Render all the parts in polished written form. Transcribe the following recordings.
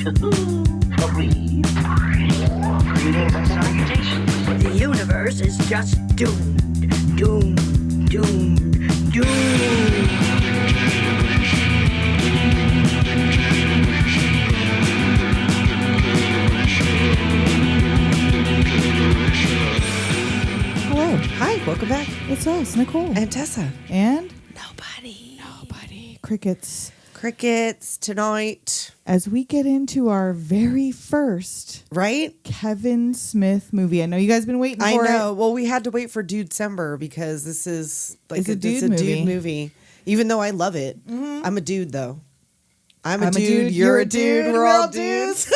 Agreed. Greetings and salutations. The universe is just doomed. Doomed. Doomed. Doomed. Hello. Hi, welcome back. It's us, Nicole. And Tessa. And Nobody. Crickets. Crickets tonight. As we get into our very first Right? Kevin Smith movie. I know you guys have been waiting for I know. it. Well, we had to wait for Dude-cember because this is like It's a it's dude dude movie. Even though I love it. Mm-hmm. I'm a dude, though. I'm a dude. You're a dude. We're all dudes.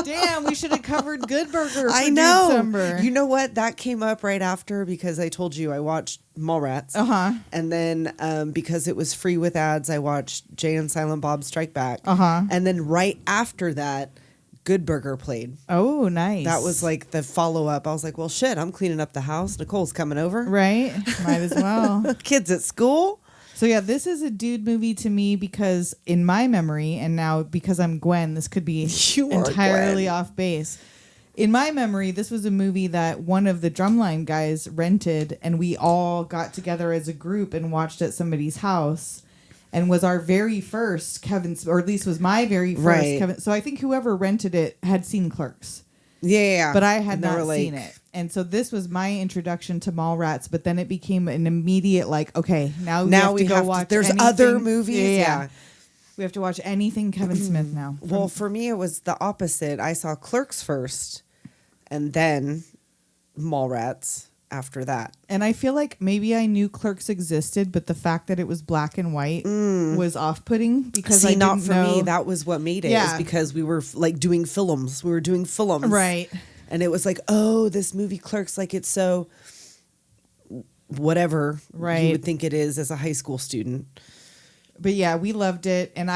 Damn, we should have covered Good Burger for I know. December. You know what? That came up right after because I told you I watched Mallrats. Uh-huh. And then because it was free with ads, I watched Jay and Silent Bob Strike Back. Uh-huh. And then right after that, Good Burger played. Oh, nice. That was like the follow-up. I was like, well, shit, I'm cleaning up the house. Nicole's coming over. Right? Might as well. Kids at school. So yeah, this is a dude movie to me because in my memory, and now because I'm Gwen, this could be You are entirely Gwen. off base. In my memory, this was a movie that one of the Drumline guys rented, and we all got together as a group and watched at somebody's house, and was our very first Kevin, or at least was my very first Right. Kevin. So I think whoever rented it had seen Clerks, Yeah. but I had And they were not like- seen it. And so this was my introduction to Mallrats, but then it became an immediate like, okay, now we have to go watch. There's anything. other movies. Yeah. We have to watch anything Kevin Smith now. Well, for me, it was the opposite. I saw Clerks first, and then Mallrats after that. And I feel like maybe I knew Clerks existed, but the fact that it was black and white was off-putting because I See, not didn't for know. me. That was what made it. Yeah. Is because we were like doing films. We were doing films. Right. And it was like, oh, this movie Clerks, like it's so whatever Right. you would think it is as a high school student. But yeah, we loved it, and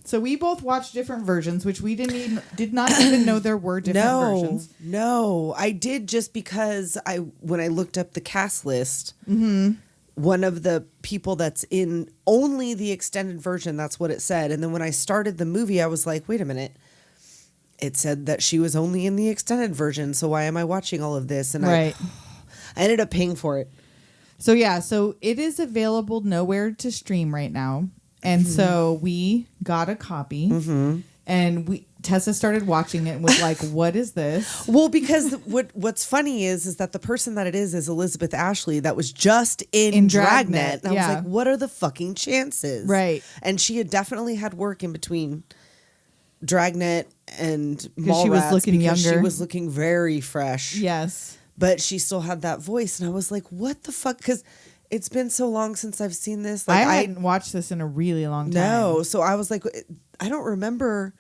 so we both watched different versions, which we did not even know there were different versions. No, I did just because when I looked up the cast list, one of the people that's in only the extended version, that's what it said. And then when I started the movie, I was like, wait a minute. It said that she was only in the extended version, so why am I watching all of this? And Right. I ended up paying for it. So yeah, so it is available nowhere to stream right now, and so we got a copy, and Tessa started watching it and was like, "What is this?" Well, because what's funny is that the person that it is Elizabeth Ashley that was just in Dragnet. And I yeah. was like, what are the fucking chances? Right. And she had definitely had work in between Dragnet and Because she was Mallrats looking because younger. She was looking very fresh. Yes. But she still had that voice. And I was like, what the fuck? Because it's been so long since I've seen this. I Like hadn't watched this in a really long time. No. So I was like, I don't remember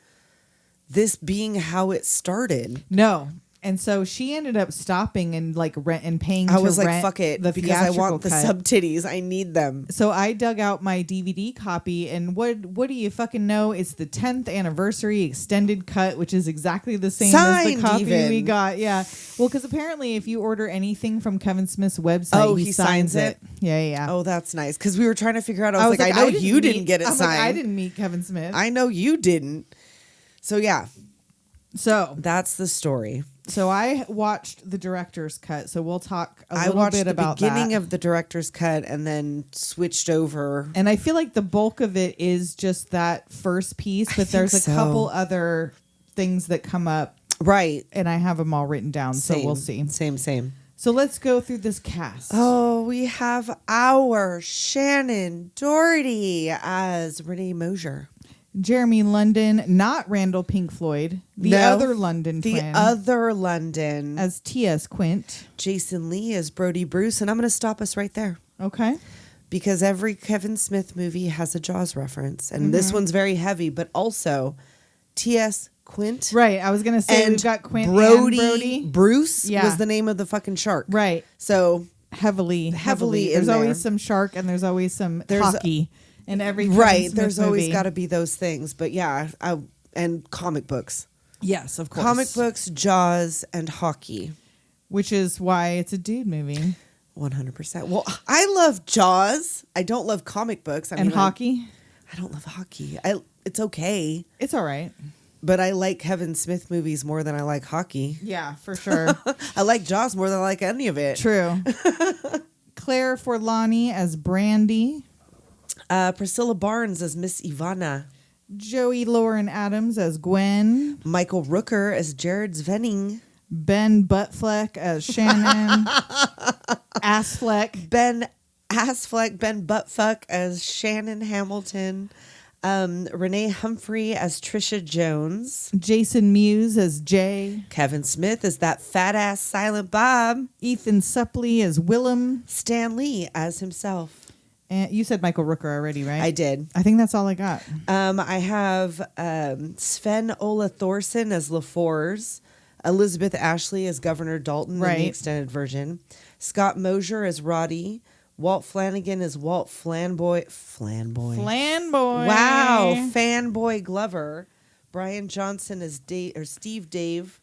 this being how it started. No. And so she ended up stopping and like rent and paying. I to was like, rent fuck it, the because I theatrical want the cut. sub titties. I need them. So I dug out my DVD copy, and what do you fucking know? It's the 10th anniversary extended cut, which is exactly the same as the Signed copy even. we got. Yeah. Well, because apparently if you order anything from Kevin Smith's website, Oh, he he signs signs it. Yeah. Oh, that's nice. Because we were trying to figure out. I was like, I know you didn't get it I'm signed. like, I didn't meet Kevin Smith. I know you didn't. So yeah, So that's the story. I watched the director's cut. So we'll talk a I little watched bit the about beginning that. of the director's cut and then switched over. And I feel like the bulk of it is just that first piece, but there's a think so. couple other things that come up, Right. and I have them all written down, so we'll see. Same. So let's go through this cast. Oh, we have our Shannon Doherty as Renee Mosier. Jeremy London, not Randall Pink Floyd, the No, other London The twin, other London. as T.S. Quint. Jason Lee as Brodie Bruce. And I'm going to stop us right there. Okay. Because every Kevin Smith movie has a Jaws reference. And this one's very heavy, but also T.S. Quint. Right. I was going to say And we've got Quint Brodie, and Brodie. Bruce Yeah. was the name of the fucking shark. Right. So, Heavily in there. There's always some shark and there's always some hockey in every Kevin right. Smith There's always movie. got to be those things. But yeah, and comic books. Yes, of course. Comic books, Jaws, and hockey. Which is why it's a dude movie. 100%. Well, I love Jaws. I don't love comic books. And hockey? I don't love hockey. It's okay, It's all right. but I like Kevin Smith movies more than I like hockey. Yeah, for sure. I like Jaws more than I like any of it. True. Claire Forlani as Brandy. Priscilla Barnes as Miss Ivana. Joey Lauren Adams as Gwen. Michael Rooker as Jared Svenning. Ben Buttfleck as Shannon. Assfleck. Ben Buttfuck as Shannon Hamilton. Renee Humphrey as Trisha Jones. Jason Mewes as Jay. Kevin Smith as that fat ass Silent Bob. Ethan Suplee as Willem. Stan Lee as himself. And you said Michael Rooker already, right? I did. I think that's all I got. I have Sven Ola Thorson as LaFours. Elizabeth Ashley as Governor Dalton in Right. the extended version. Scott Mosier as Roddy. Walt Flanagan as Walt Flanboy. Flanboy. Wow, Fanboy Glover. Brian Johnson as Steve Dave.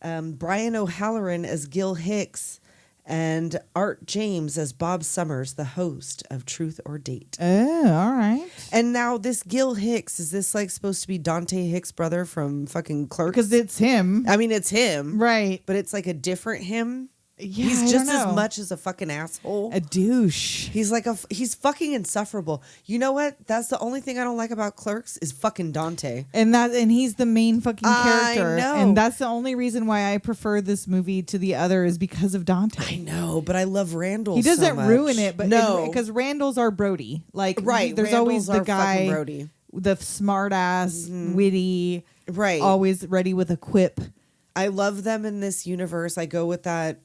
Brian O'Halloran as Gil Hicks. And Art James as Bob Summers, the host of Truth or Date. Oh, all right. And now this Gil Hicks, is this like supposed to be Dante Hicks' brother from fucking Clerks? Because it's him. I mean, it's him. Right. But it's like a different him. Yeah, He's I just don't know. as much as a fucking asshole. A douche. He's like he's fucking insufferable. You know what? That's the only thing I don't like about Clerks is fucking Dante. And he's the main fucking I character. know. And that's the only reason why I prefer this movie to the other is because of Dante. I know, but I love Randall. He doesn't so much. ruin it, but no, because Randall's our Brody. Like, right. there's Randall's always the our guy, fucking Brodie. the smart ass, witty, Right. always ready with a quip. I love them in this universe. I go with that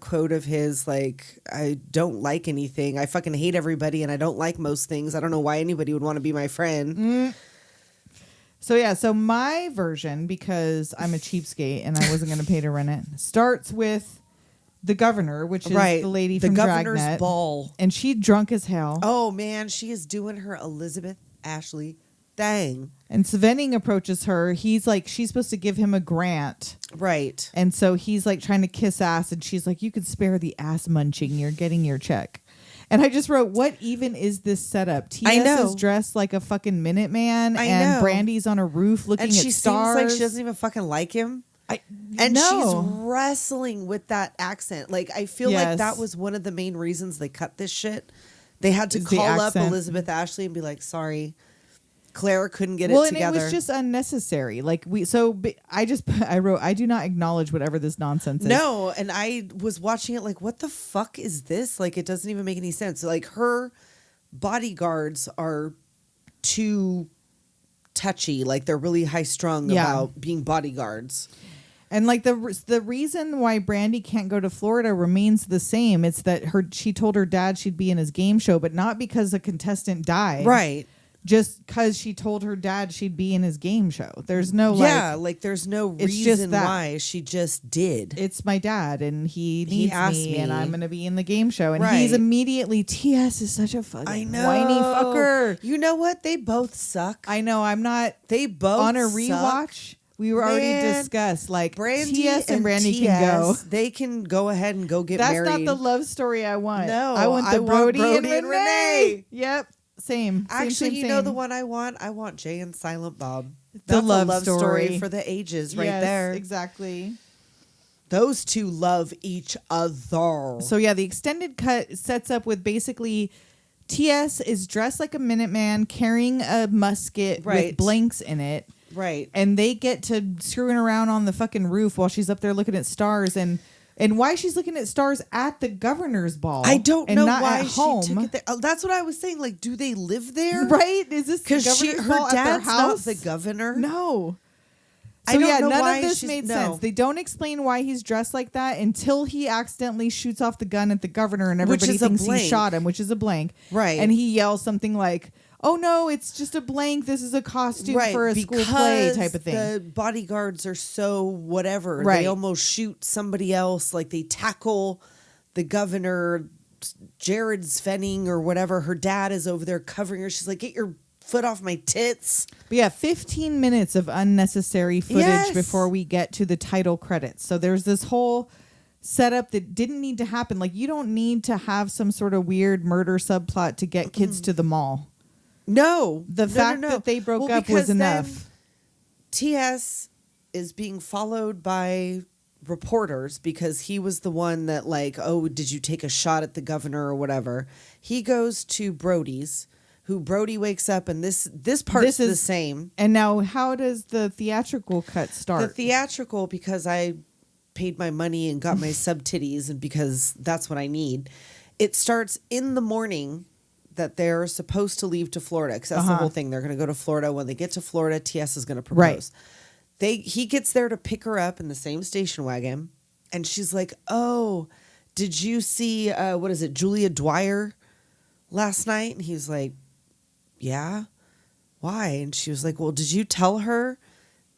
quote of his, like, I don't like anything. I fucking hate everybody and I don't like most things. I don't know why anybody would want to be my friend. So my version, because I'm a cheapskate and I wasn't going to pay to rent it, starts with the governor, which is Right. the lady The from governor's Dragnet. ball. And she drunk as hell. Oh, man. She is doing her Elizabeth Ashley thing. And Svenning approaches her. He's like, she's supposed to give him a grant. Right. And so he's like trying to kiss ass. And she's like, you could spare the ass munching. You're getting your check. And I just wrote, what even is this setup? I T.S. know. is dressed like a fucking Minuteman. I and know. Brandy's on a roof looking And at she stars. seems like she doesn't even fucking like him. And she's wrestling with that accent. Like, I feel like Yes. that was one of the main reasons they cut this shit. They had to Is the call up accent. Elizabeth Ashley and be like, sorry, Claire couldn't get it and together. it was just unnecessary. Like I wrote, I do not acknowledge whatever this nonsense is. No, and I was watching it like, what the fuck is this? Like, it doesn't even make any sense. Like, her bodyguards are too touchy. Like, they're really high strung Yeah. about being bodyguards. And like the reason why Brandy can't go to Florida remains the same. It's that she told her dad she'd be in his game show, but not because a contestant died. Right. Just because she told her dad she'd be in his game show. There's no there's no it's just reason that. why. She just did. It's my dad and he needs asked me, and me. I'm going to be in the game show. And Right. he's immediately, T.S. is such a fucking I know. whiny fucker. You know what? They both suck. I know. I'm not They both on a suck. rewatch. We were already Man, discussed. Like Brandy T.S. and Brandy TS, can go. They can go ahead and go get That's married. not the love story I want. No, I want I the want Brodie and Brodie and Renee. Renee. Yep. Same. Actually, same, you know the same. one I want? I want Jay and Silent Bob. The That's love a love story. story for the ages right Yes, there. Exactly. Those two love each other. So yeah, the extended cut sets up with basically T.S. is dressed like a Minuteman carrying a musket Right. with blanks in it. Right. And they get to screwing around on the fucking roof while she's up there looking at stars and why she's looking at stars at the governor's ball. I don't and know not why at she home. took it there. Oh, that's what I was saying. Like, do they live there? Right? Is this the Because governor's her ball at their dad's not house? the governor. No. I So don't yeah, know none why of this she's- made no. sense. They don't explain why he's dressed like that until he accidentally shoots off the gun at the governor and Which everybody is a thinks he blank. shot him, which is a blank. Right. And he yells something like, "Oh no, it's just a blank. This is a costume Right, for a school play because type of thing." The bodyguards are so whatever. Right. They almost shoot somebody else. Like, they tackle the governor, Jared Svenning or whatever. Her dad is over there covering her. She's like, get your foot off my tits. But yeah, 15 minutes of unnecessary footage Yes. before we get to the title credits. So there's this whole setup that didn't need to happen. Like, you don't need to have some sort of weird murder subplot to get kids to the mall. No. The fact that they broke up was because then enough. TS is being followed by reporters because he was the one that like, oh, did you take a shot at the governor or whatever? He goes to Brodie's, who Brodie wakes up, and this part's the same. And now how does the theatrical cut start? The theatrical, because I paid my money and got my sub titties, and because that's what I need. It starts in the morning that they're supposed to leave to Florida, because that's the whole thing. They're going to go to Florida. When they get to Florida, TS is going to propose. Right. He gets there to pick her up in the same station wagon, and she's like, oh, did you see, what is it, Julia Dwyer last night? And he's like, yeah. Why? And she was like, well, did you tell her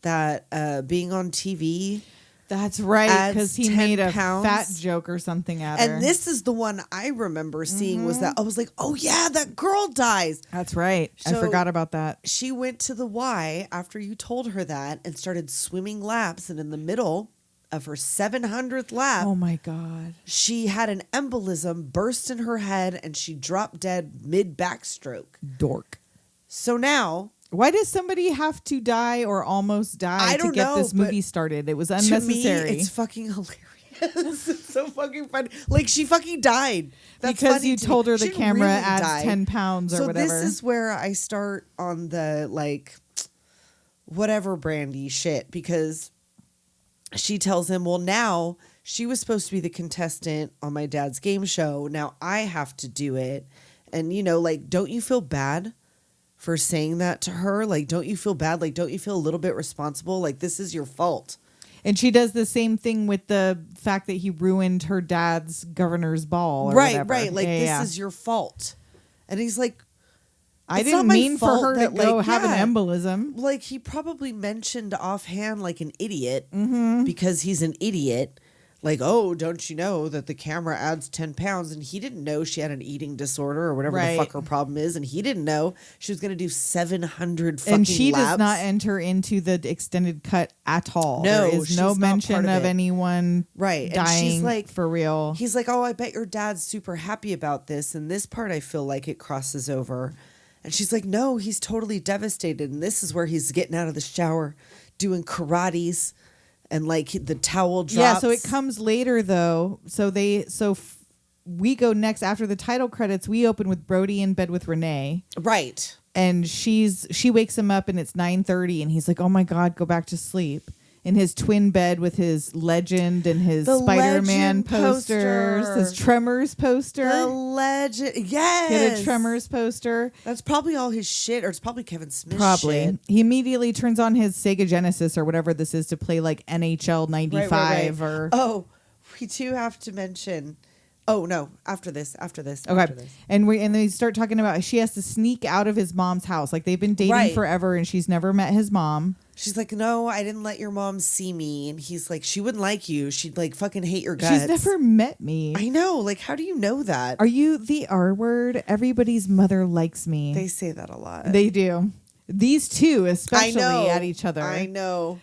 that being on TV... That's right, because he made a pounds. fat joke or something at her. And this is the one I remember seeing was that I was like, oh yeah, that girl dies. That's right. So I forgot about that. She went to the Y after you told her that and started swimming laps. And in the middle of her 700th lap, oh my God, she had an embolism burst in her head and she dropped dead mid backstroke. Dork. So now... Why does somebody have to die or almost die to get this movie started? It was unnecessary. To me, it's fucking hilarious. It's so fucking funny. Like, she fucking died. That's because you to told me. her the She camera really adds died. 10 pounds or so whatever. This is where I start on the, like, whatever Brandy shit. Because she tells him, well, now she was supposed to be the contestant on my dad's game show. Now I have to do it. And, you know, like, don't you feel bad for saying that to her? Like, don't you feel bad? Like, don't you feel a little bit responsible? Like, this is your fault. And she does the same thing with the fact that he ruined her dad's governor's ball. Or Right, whatever. right. Like, this is your fault. And he's like, I it's didn't not my mean for fault her to that, go like, have yeah. an embolism. Like, he probably mentioned offhand like an idiot Mm-hmm. because he's an idiot. Like, oh, don't you know that the camera adds 10 pounds? And he didn't know she had an eating disorder or whatever Right. the fuck her problem is. And he didn't know she was going to do 700 fucking And she laps. does not enter into the extended cut at all. No, there is no she's not mention part of of it. anyone Right. dying And she's like, for real. He's like, oh, I bet your dad's super happy about this. And this part, I feel like it crosses over. And she's like, no, he's totally devastated. And this is where he's getting out of the shower, doing karates, and like the towel drops. Yeah, so it comes later though. We go next after the title credits. We open with Brodie in bed with Renee. Right. And she wakes him up and it's 9:30 and he's like, "Oh my God, go back to sleep." In his twin bed with his Legend and his The Spider-Man Legend posters, poster. his Tremors poster. The Legend. Yes. He had a Tremors poster. That's probably all his shit, or it's probably Kevin Smith's Probably. shit. He immediately turns on his Sega Genesis or whatever this is to play like NHL 95 Right. or... Oh, we do have to mention... Oh, no. After this. After this. Okay. And they start talking about she has to sneak out of his mom's house. Like they've been dating Right. forever and she's never met his mom. She's like, no, I didn't let your mom see me. And he's like, she wouldn't like you. She'd like fucking hate your guts. She's never met me. I know. Like, how do you know that? Are you the R word? Everybody's mother likes me. They say that a lot. They do. These two, especially I know. at each other. I know.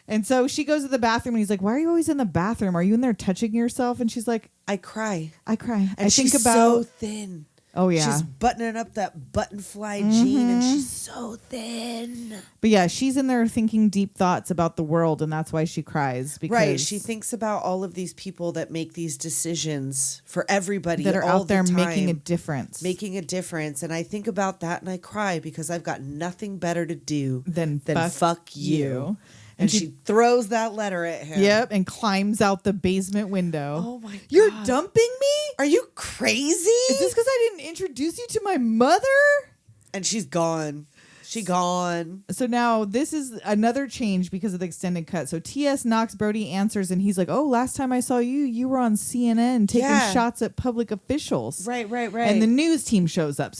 And so she goes to the bathroom and he's like, why are you always in the bathroom? Are you in there touching yourself? And she's like, I cry. I cry. And I she's think about so thin. Oh yeah. She's buttoning up that button fly jean and she's so thin. But yeah, she's in there thinking deep thoughts about the world and that's why she cries. Because Right. She thinks about all of these people that make these decisions for everybody that are all out there the time, making a difference. Making a difference. And I think about that and I cry because I've got nothing better to do Then fuck you. And she throws that letter at him. Yep, and climbs out the basement window. Oh my God. You're dumping me? Are you crazy? Is this because I didn't introduce you to my mother? And she's gone. She gone. So now this is another change because of the extended cut. So TS knocks, Brodie answers, and he's like, oh, last time I saw you, you were on CNN taking shots at public officials. Right. And the news team shows up.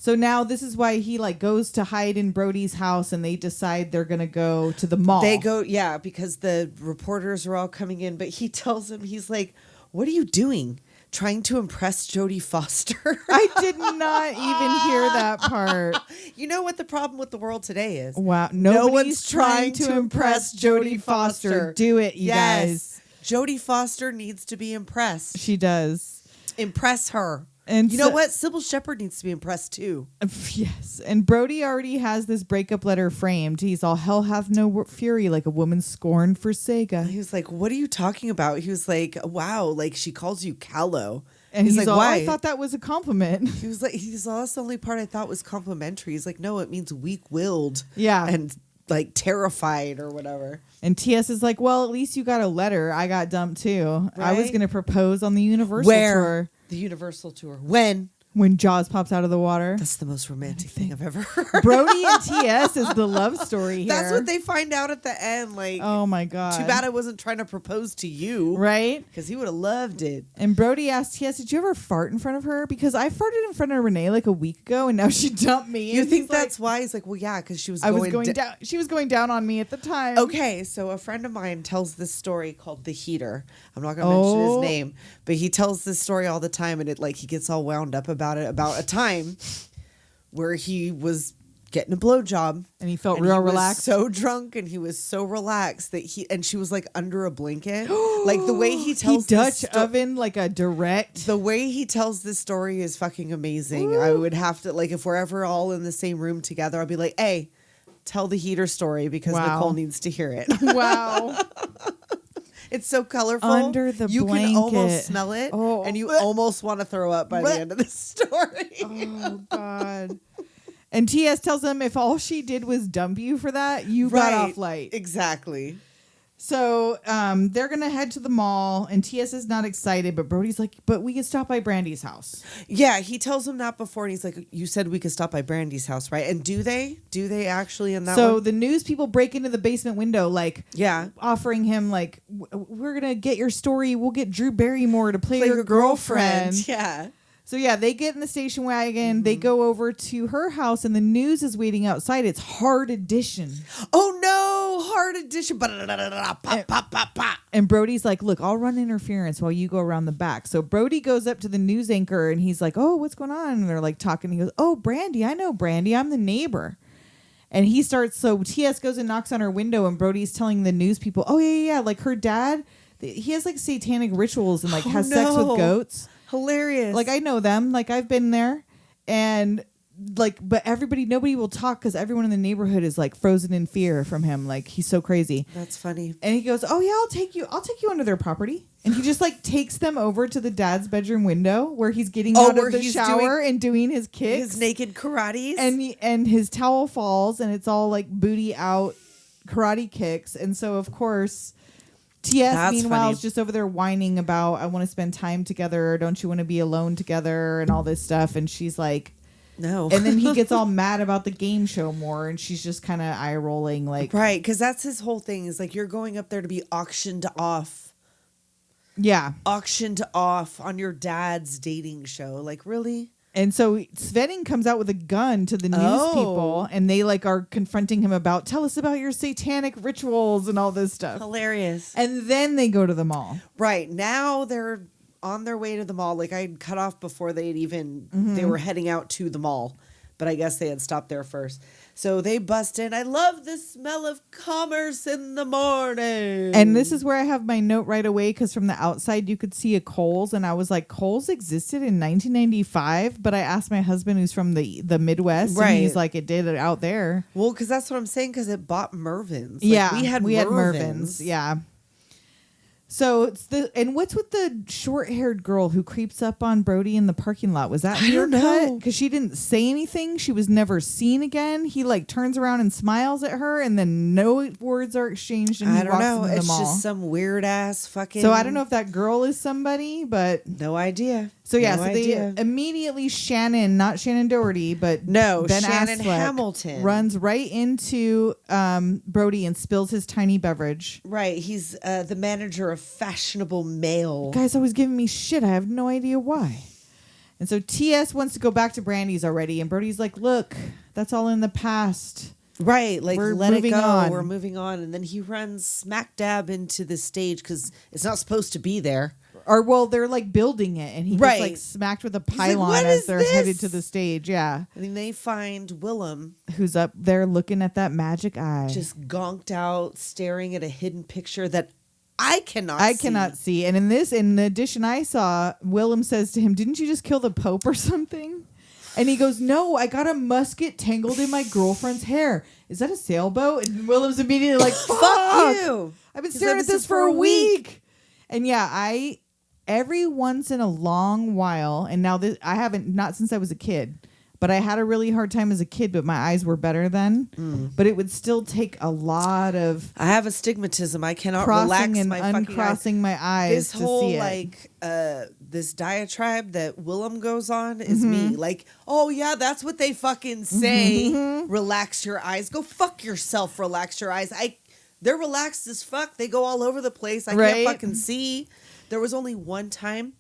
So now this is why he like goes to hide in Brodie's house and they decide they're going to go to the mall. They go, yeah, because the reporters are all coming in. But he tells him, he's like, what are you doing? Trying to impress Jodie Foster? I did not even hear that part. You know what the problem with the world today is? Wow. No Nobody's one's trying to impress Jodie Foster. Do it, you guys. Jodie Foster needs to be impressed. She does. Impress her. And you know what? Sybil Shepherd needs to be impressed too. Yes. And Brodie already has this breakup letter framed. He's all, hell hath no fury like a woman scorned for Sega. He was like, what are you talking about? He was like, wow, like she calls you callow. And he's like, all, why? I thought that was a compliment. He was like, that's the only part I thought was complimentary. He's like, no, it means weak-willed. Yeah. And like terrified or whatever. And TS is like, well, at least you got a letter. I got dumped too. I was Right? going to propose on the Universal Where? tour. The Universal tour. When? When Jaws pops out of the water. That's the most romantic thing I've ever heard. Brodie and TS is the love story here. That's what they find out at the end. Like, oh my God. too bad I wasn't trying to propose to you. Right? Because he would have loved it. And Brodie asked TS, did you ever fart in front of her? Because I farted in front of Renee like a week ago and now she dumped me. You And think he's like, that's why? He's like, well, yeah, because she was I was going down. She was going down on me at the time. Okay, so a friend of mine tells this story called The Heater. I'm not going to mention his name, but he tells this story all the time, and he gets all wound up about it, about a time where he was getting a blowjob. And he felt and real he was relaxed. so drunk, and he was so relaxed that she was like under a blanket. Like the way he tells he Dutch this oven like a direct. the way he tells this story is fucking amazing. I would have to, like, if we're ever all in the same room together, I'll be like, hey, tell the heater story because Wow. Nicole needs to hear it. Wow. It's so colorful. Under the you blanket. can almost smell it, Oh. and you almost want to throw up by the end of the story. Oh God. And TS tells him if all she did was dump you for that, you got off light. Exactly. So they're gonna head to the mall, and TS is not excited, but Brodie's like, "But we can stop by Brandy's house." Yeah, he tells him that before, and he's like, "You said we could stop by Brandy's house, right?" And do they? Do they actually in that So one? the news people break into the basement window, like, Yeah. offering him like, "We're gonna get your story. We'll get Drew Barrymore to play your girlfriend." Yeah. So yeah, they get in the station wagon. They go over to her house, and the news is waiting outside. It's Hard Edition. Oh no, Hard Edition. Pop, pop, pop, pop. And Brodie's like, look, I'll run interference while you go around the back. So Brodie goes up to the news anchor, and he's like, oh, what's going on? And they're like talking. He goes, oh, Brandy, I know Brandy. I'm the neighbor. And he starts, so TS goes and knocks on her window, and Brodie's telling the news people, oh, yeah, like her dad, he has like satanic rituals and like has sex with goats. Hilarious. Like, I know them. Like, I've been there. And like, but nobody will talk because everyone in the neighborhood is like frozen in fear from him. Like, he's so crazy. That's funny. And he goes, oh yeah, I'll take you under their property. And he just like takes them over to the dad's bedroom window where he's getting out of the shower and doing his kicks. His naked karates. And his towel falls, and it's all like booty out karate kicks. And so of course TS That's meanwhile funny. is just over there whining about, I want to spend time together. Don't you want to be alone together and all this stuff. And she's like, no. and then he gets all mad about the game show more, and she's just kind of eye rolling like, right, because that's his whole thing is like, you're going up there to be auctioned off on your dad's dating show. Like, really? And so Svenning comes out with a gun to the news people, and they like are confronting him about, tell us about your satanic rituals and all this stuff. Hilarious. And then they go to the mall. Right, now they're on their way to the mall. Like, I'd cut off before they'd even they were heading out to the mall, but I guess they had stopped there first. So they bust in. I love the smell of commerce in the morning. And this is where I have my note right away, because from the outside you could see a Kohl's, and I was like, Kohl's existed in 1995, but I asked my husband, who's from the Midwest, and he's like, it did it out there. Well, because that's what I'm saying, because it bought Mervyn's. Like, Yeah, we had Mervyn's. Yeah. So it's and what's with the short-haired girl who creeps up on Brodie in the parking lot? Was that I don't know. because she didn't say anything? She was never seen again. He like turns around and smiles at her, and then no words are exchanged. And I he don't walks know. into the It's mall. just some weird ass fucking. So I don't know if that girl is somebody, but No idea. so yeah. No so idea. they immediately not Shannon Doherty, but No, Ben Shannon Affleck Hamilton runs right into Brodie and spills his tiny beverage. Right, he's the manager of Fashionable Mail. Guy's always giving me shit. I have no idea why. And so TS wants to go back to Brandy's already, and Brodie's like, look, that's all in the past. Right, like We're let it moving go. on. We're moving on, and then he runs smack dab into the stage because it's not supposed to be there. Or, well, they're like building it, and he gets Right. like smacked with a like, pylon "What as is they're this?" headed to the stage. Yeah. And then they find Willem Who's up there looking at that magic eye. just gonked out, staring at a hidden picture that I cannot see. And in the edition I saw, Willem says to him, "Didn't you just kill the Pope or something?" And he goes, "No, I got a musket tangled in my girlfriend's hair. Is that a sailboat?" And Willem's immediately like, Fuck you. I've been staring at this for a week. And yeah, every once in a long while, and now this, I haven't, not since I was a kid, but I had a really hard time as a kid, but my eyes were better then. But it would still take a lot of I have astigmatism. I cannot crossing relax and my fucking eyes. uncrossing my eyes This to whole see it. like this diatribe that Willem goes on is me. Like, oh yeah, that's what they fucking say. Relax your eyes. Go fuck yourself. Relax your eyes. They're relaxed as fuck. They go all over the place. I Right. can't fucking see. There was only one time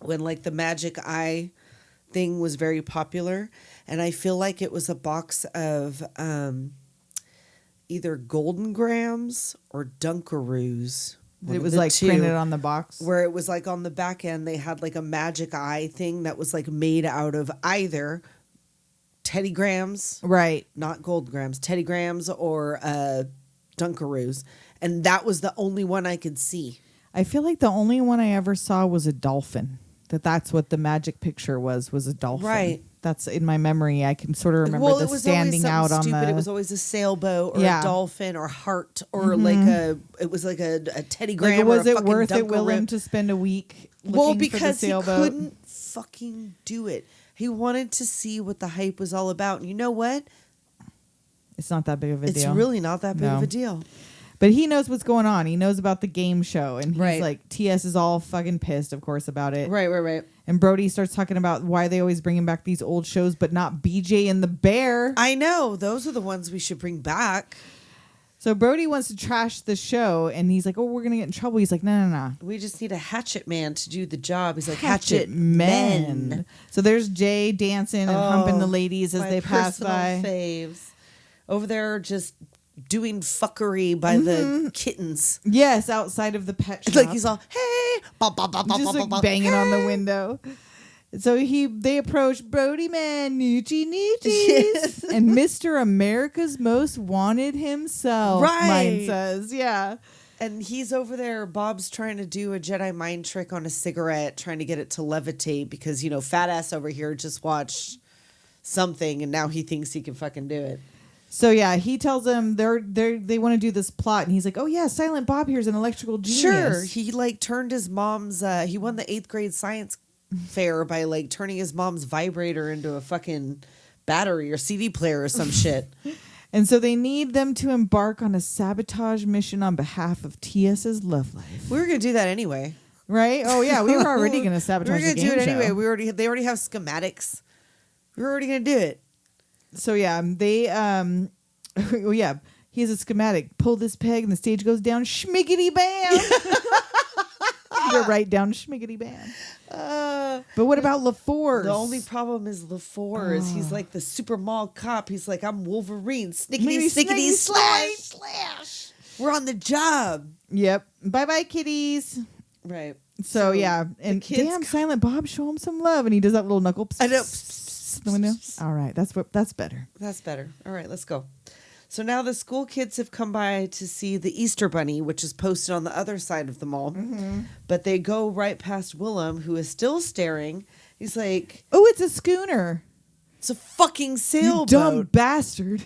when like the magic eye thing was very popular, and I feel like it was a box of either Golden Grams or Dunkaroos. It was like printed on the box. Where it was like on the back end, they had like a magic eye thing that was like made out of either Teddy Grams, Right. not Gold Grams, Teddy Grams or Dunkaroos. And that was the only one I could see. I feel like the only one I ever saw was a dolphin. That's what the magic picture was a dolphin. Right. That's in my memory. I can sort of remember Well, it the was standing always out something on stupid. the... It was always a sailboat or Yeah. a dolphin or heart or like it was like a Teddy Gram Like, was or a it fucking worth it, Dunkaroo. Willem, to spend a week looking Well, for the because he sailboat? couldn't fucking do it. He wanted to see what the hype was all about. And you know what? It's not that big of a It's deal. really not that big No. of a deal. But he knows what's going on. He knows about the game show. And he's Right. like, TS is all fucking pissed, of course, about it. Right. And Brodie starts talking about why they always bringing back these old shows, but not BJ and the Bear. I know. Those are the ones we should bring back. So Brodie wants to trash the show, and he's like, "Oh, we're gonna get in trouble." He's like, "No. We just need a hatchet man to do the job. He's like, Hatchet hatchet men. So there's Jay dancing and humping the ladies as My they pass personal by. faves. Over there just doing fuckery by the kittens. Yes, outside of the pet shop. It's like he's all, hey, ba, ba, ba, ba, just ba, ba, like ba, banging on the hey." window. So they approach Brodie man, noochies, and Mr. America's Most Wanted himself. Right. Mine says, yeah. And he's over there. Bob's trying to do a Jedi mind trick on a cigarette, trying to get it to levitate because, you know, fat ass over here just watched something and now he thinks he can fucking do it. So yeah, he tells them they want to do this plot, and he's like, "Oh yeah, Silent Bob here's an electrical genius." Sure. He like turned his mom's, he won the 8th grade science fair by like turning his mom's vibrator into a fucking battery or CD player or some shit. And so they need them to embark on a sabotage mission on behalf of TS's love life. We were going to do that anyway. Right? Oh yeah, we were already going to We sabotage were going the to game do it anyway. show. They already have schematics. We were already going to do it. So yeah, they well, yeah, he has a schematic. Pull this peg and the stage goes down. Schmiggity bam. Go right down. Schmiggity bam. But what about LaForce? The only problem is LaForce. He's like the super mall cop. He's like, I'm Wolverine. Snickety, snickety, slash. We're on the job. Yep. Bye bye, kitties. Right. So yeah, and kids damn, Silent Bob, show him some love, and he does that little knuckle. I know. The window. All right, that's better. That's better. All right, let's go. So now the school kids have come by to see the Easter Bunny, which is posted on the other side of the mall. Mm-hmm. But they go right past Willem, who is still staring. He's like, "Oh, it's a schooner. It's a fucking sailboat. You dumb bastard.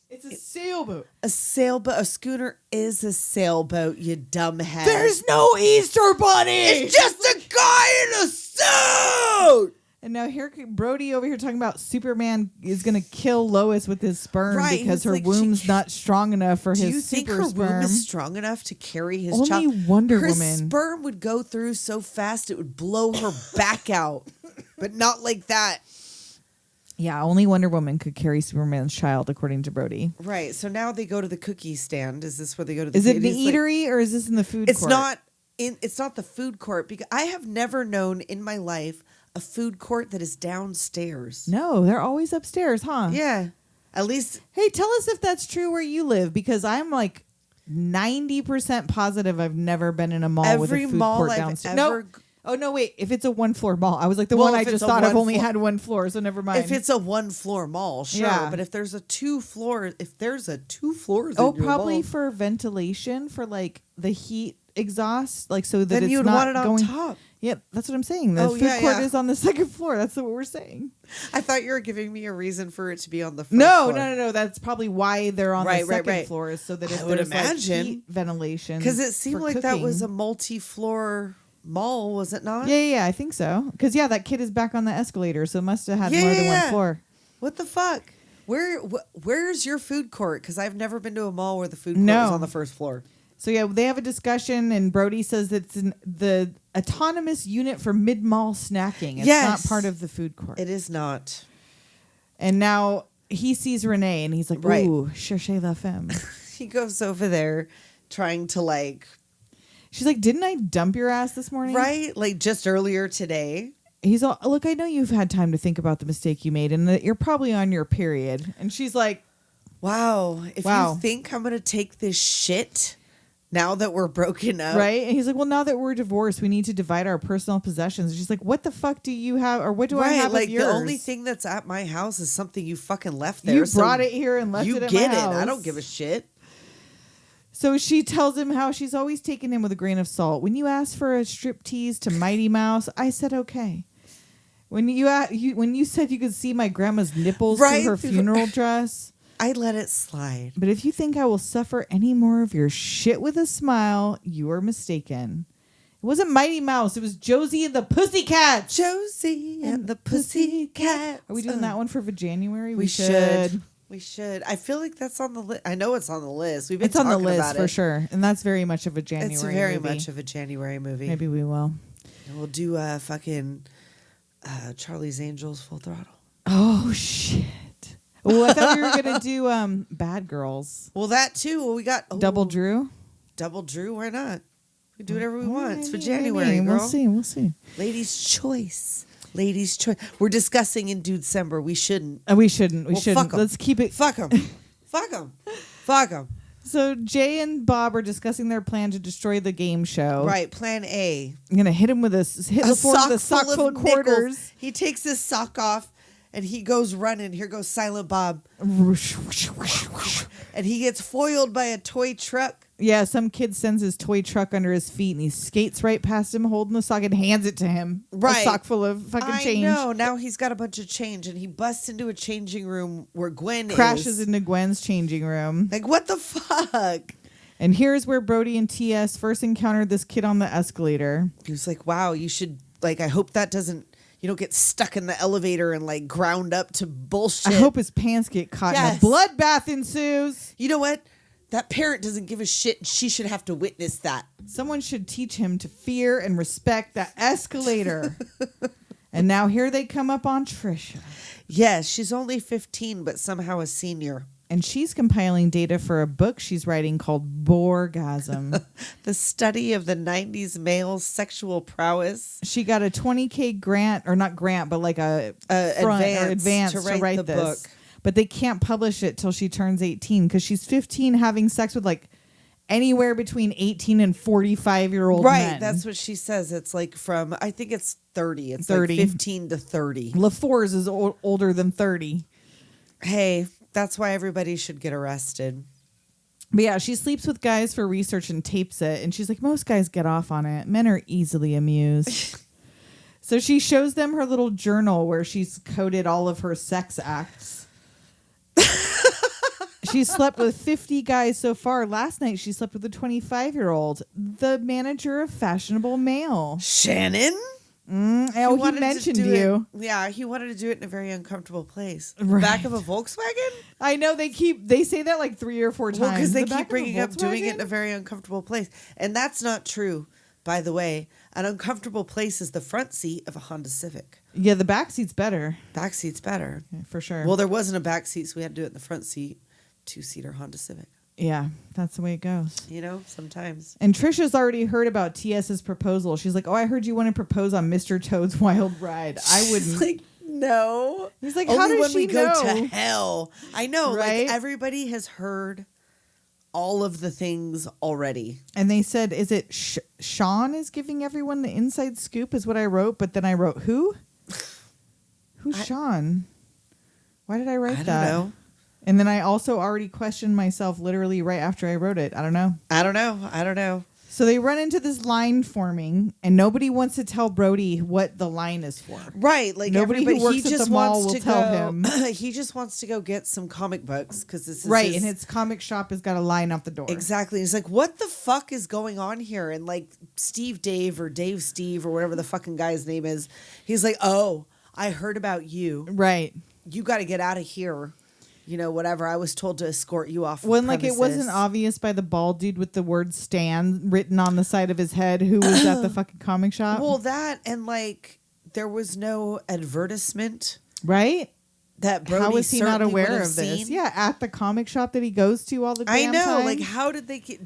It's a sailboat. A sailboat. A schooner is a sailboat, you dumbhead. There's no Easter Bunny. It's just a guy in a suit. And now here, Brodie over here talking about Superman is going to kill Lois with his sperm because her womb's not strong enough for his super sperm. Do you think her womb is strong enough to carry his Only child? Wonder her Woman. Sperm would go through so fast it would blow her back out, but not like that. Yeah, only Wonder Woman could carry Superman's child, according to Brodie. Right. So now they go to the cookie stand. Is this where they go to the? Is it the like, eatery or is this in the food it's court? not in. It's not the food court because I have never known in my life a food court that is downstairs. No, they're always upstairs, huh? Yeah. At least. Hey, tell us if that's true where you live, because I'm like 90% positive I've never been in a mall with a food court downstairs. Ever, no. Oh, no, wait. If it's a 1-floor mall. I was like, the Well, one I if just it's a thought I've only 1 had 1 floor, so never mind. if it's a 1-floor mall, sure. Yeah. But if there's a 2 floors, if there's a 2 floors, oh, in your probably mall, for ventilation, for like the heat exhaust, like so that Then it's you'd not want it on going. top. Yep, that's what I'm saying. The food court is on the second floor. That's what we're saying. I thought you were giving me a reason for it to be on the first No, floor. no. That's probably why they're on the second floor, is so that if I would there's imagine. like heat ventilation. Because it seemed for like that was a cooking. multi-floor mall, was it not? Yeah, I think so. Because that kid is back on the escalator, so it must have had more than one floor. What the fuck? Where's your food court? Because I've never been to a mall where the food court was on the first floor. So they have a discussion, and Brodie says it's the autonomous unit for mid-mall snacking. It's not part of the food court. It is not. And now he sees Renee, and he's like, "Ooh, cherchez la femme." He goes over there, trying to like. She's like, "Didn't I dump your ass this morning?" Right, like just earlier today. He's all, "Look, I know you've had time to think about the mistake you made, and that you're probably on your period." And she's like, "Wow, if you think I'm gonna take this shit." Now that we're broken up. Right? And he's like, well, now that we're divorced, we need to divide our personal possessions. And she's like, what the fuck do you have? Or what do I have of yours? The only thing that's at my house is something you fucking left there. You brought it here and left it at my house. You get it. I don't give a shit. So she tells him how she's always taken him with a grain of salt. When you asked for a striptease to Mighty Mouse, I said, okay. When you said you could see my grandma's nipples through her funeral dress, I let it slide. But if you think I will suffer any more of your shit with a smile, you are mistaken. It wasn't Mighty Mouse. It was Josie and the Pussycats. Josie and the Pussycats. Are we doing that one for January? We should. We should. I feel like that's on the list. I know it's on the list. We've been talking about it. It's on the list for sure. And that's very much of a January movie. It's very much of a January movie. Maybe we will. And we'll do fucking Charlie's Angels Full Throttle. Oh, shit. Oh, I thought we were going to do Bad Girls. Well, that too. Well, we got... Double Drew? Double Drew, why not? We do whatever we want. It's for January, girl. We'll see. Ladies' choice. We're discussing in December. We shouldn't. We shouldn't. Fuck 'em. Let's keep it... Fuck them. Fuck them. Fuck them. So Jay and Bob are discussing their plan to destroy the game show. Right, plan A. I'm going to hit the floor with a sock full of quarters. Nickels. He takes his sock off. And he goes running. Here goes Silent Bob. And he gets foiled by a toy truck. Yeah, some kid sends his toy truck under his feet, and he skates right past him, holding the sock, and hands it to him. Right. A sock full of fucking change. I know. Now he's got a bunch of change, and he busts into a changing room where Gwen crashes into Gwen's changing room. Like, what the fuck? And here's where Brodie and TS first encountered this kid on the escalator. He was like, wow, you should, like, I hope that doesn't... You don't get stuck in the elevator and like ground up to bullshit. I hope his pants get caught and a bloodbath ensues. You know what? That parent doesn't give a shit. She should have to witness that. Someone should teach him to fear and respect that escalator. And now here they come up on Trisha. Yes, she's only 15, but somehow a senior. And she's compiling data for a book she's writing called Borgasm. The study of the 90s male sexual prowess. She got a $20,000 grant, or not grant, but like a advance to write this book. But they can't publish it till she turns 18 because she's 15 having sex with like anywhere between 18 and 45-year-old men. Right, that's what she says. It's like from, I think it's 30. It's 30. Like 15 to 30. LaFours is older than 30. Hey, that's why everybody should get arrested. But yeah, she sleeps with guys for research and tapes it. And she's like, most guys get off on it. Men are easily amused. So she shows them her little journal where she's coded all of her sex acts. She's slept with 50 guys so far. Last night, she slept with a 25-year-old, the manager of Fashionable Mail. Shannon? He mentioned you. Yeah, he wanted to do it in a very uncomfortable place. Right. Back of a Volkswagen? I know they say that like 3 or 4 times. Well, because they keep bringing up doing it in a very uncomfortable place. And that's not true, by the way. An uncomfortable place is the front seat of a Honda Civic. Yeah, the back seat's better. Back seat's better. Yeah, for sure. Well, there wasn't a back seat, so we had to do it in the front seat. 2-seater Honda Civic. Yeah, that's the way it goes. You know, sometimes. And Trisha's already heard about TS's proposal. She's like, oh, I heard you want to propose on Mr. Toad's Wild Ride. I wouldn't. She's like, no. He's like, only how does when she we know? go to hell. I know. Right? Like, everybody has heard all of the things already. And they said, is it Sean is giving everyone the inside scoop is what I wrote. But then I wrote, who? Who's Sean? Why did I write that? I don't know. And then I also already questioned myself literally right after I wrote it. I don't know. So they run into this line forming, and nobody wants to tell Brodie what the line is for. Right, like Nobody who everybody, works at the mall will tell him. He just wants to go get some comic books because this is Right, his, and his comic shop has got a line out the door. exactly. He's like, what the fuck is going on here? And like Dave Steve or whatever the fucking guy's name is, he's like, oh, I heard about you. Right. You got to get out of here. You know, whatever. I was told to escort you off. When like it wasn't obvious by the bald dude with the word Stan written on the side of his head who was at the fucking comic shop. Well, that and like there was no advertisement. Right? That Brodie how was he not certainly would aware have of this? seen. Yeah, at the comic shop that he goes to all the I damn know. time. Like, how did they get?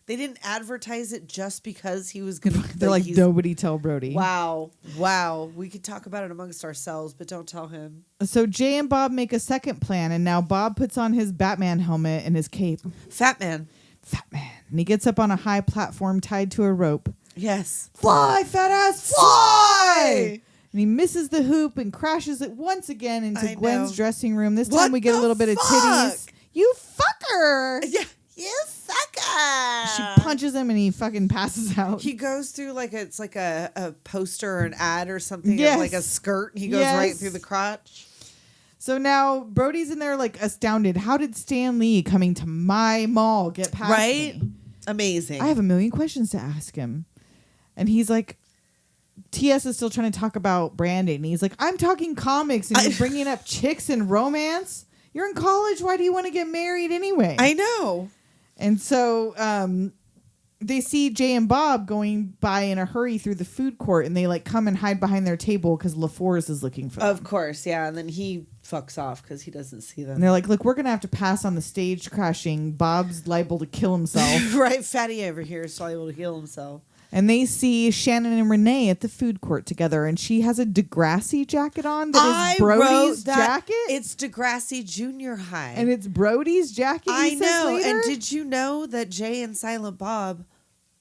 They didn't advertise it just because he was gonna. They're like, nobody tell Brodie. Wow. We could talk about it amongst ourselves, but don't tell him. So Jay and Bob make a second plan, and now Bob puts on his Batman helmet and his cape. Fat man. And he gets up on a high platform tied to a rope. Yes. Fly, fat ass, fly! And he misses the hoop and crashes it once again into Gwen's dressing room. This time we get a little bit of titties. You fucker! Yeah. You sucker! She punches him and he fucking passes out. He goes through it's like a poster or an ad or something. Yes. Of like a skirt. And he goes right through the crotch. So now Brodie's in there like astounded. How did Stan Lee coming to my mall get past me? Amazing. I have a million questions to ask him. And he's like, TS is still trying to talk about branding. And he's like, I'm talking comics and you're bringing up chicks and romance. You're in college. Why do you want to get married anyway? I know. And so they see Jay and Bob going by in a hurry through the food court, and they like come and hide behind their table because LaForce is looking for them. Of course, yeah. And then he fucks off because he doesn't see them. And they're like, look, we're going to have to pass on the stage crashing. Bob's liable to kill himself. Right, Fatty over here is liable to heal himself. And they see Shannon and Renee at the food court together, and she has a Degrassi jacket on that is Brodie's jacket. It's Degrassi Junior High. And it's Brodie's jacket. I says know. later? And did you know that Jay and Silent Bob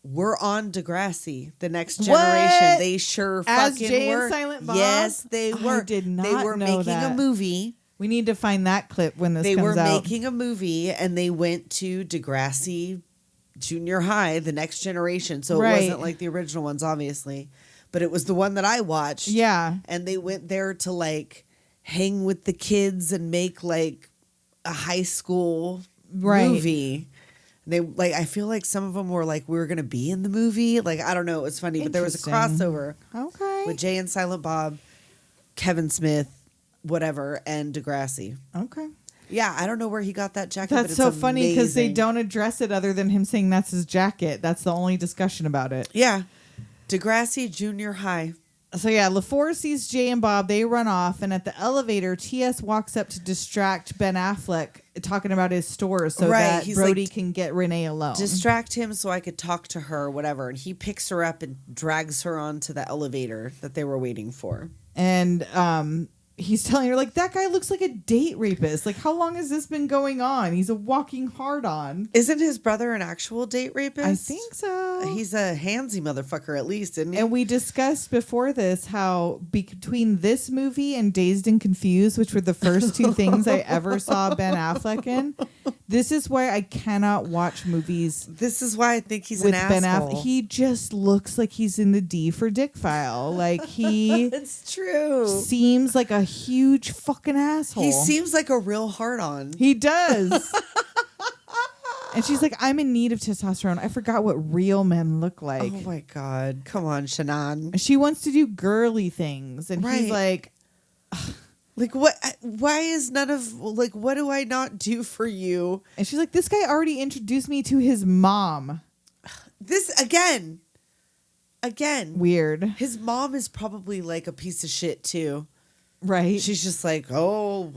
were on Degrassi, The Next What? Generation? They sure As fucking Jay were. and Silent Bob? Yes, they were. I did not They were know making that. a movie. We need to find that clip when this They comes were out. making a movie, and they went to Degrassi Junior High, The Next Generation. So it wasn't like the original ones, obviously, but it was the one that I watched. Yeah. And they went there to like hang with the kids and make like a high school movie. They like, I feel like some of them were like, we were going to be in the movie. Like, I don't know. It was funny, but there was a crossover with Jay and Silent Bob, Kevin Smith, whatever, and Degrassi. Okay. Yeah, I don't know where he got that jacket. That's but it's so funny because they amazing. don't address it other than him saying that's his jacket. That's the only discussion about it. Yeah. Degrassi Junior High. So yeah, LaForce sees Jay and Bob. They run off, and at the elevator, TS walks up to distract Ben Affleck, talking about his store, so that He's Brodie like, can get Renee alone. distract him so I could talk to her or whatever. And he picks her up and drags her onto the elevator that they were waiting for. And he's telling her, like, that guy looks like a date rapist. Like, how long has this been going on? He's a walking hard-on. Isn't his brother an actual date rapist? I think so. He's a handsy motherfucker, at least, isn't he? And we discussed before this how between this movie and Dazed and Confused, which were the first two things I ever saw Ben Affleck in, this is why I cannot watch movies. This is why I think he's with an Ben asshole. Affleck. He just looks like he's in the D for Dick file. Like he It's true. seems like a huge fucking asshole. He seems like a real hard-on. He does. And she's like, I'm in need of testosterone. I forgot what real men look like. Oh my God. Come on, Shannon. She wants to do girly things. And he's like, like, what? Why is none of, like, what do I not do for you? and she's like, this guy already introduced me to his mom. This, again. Weird. His mom is probably like a piece of shit, too. Right. She's just like, oh,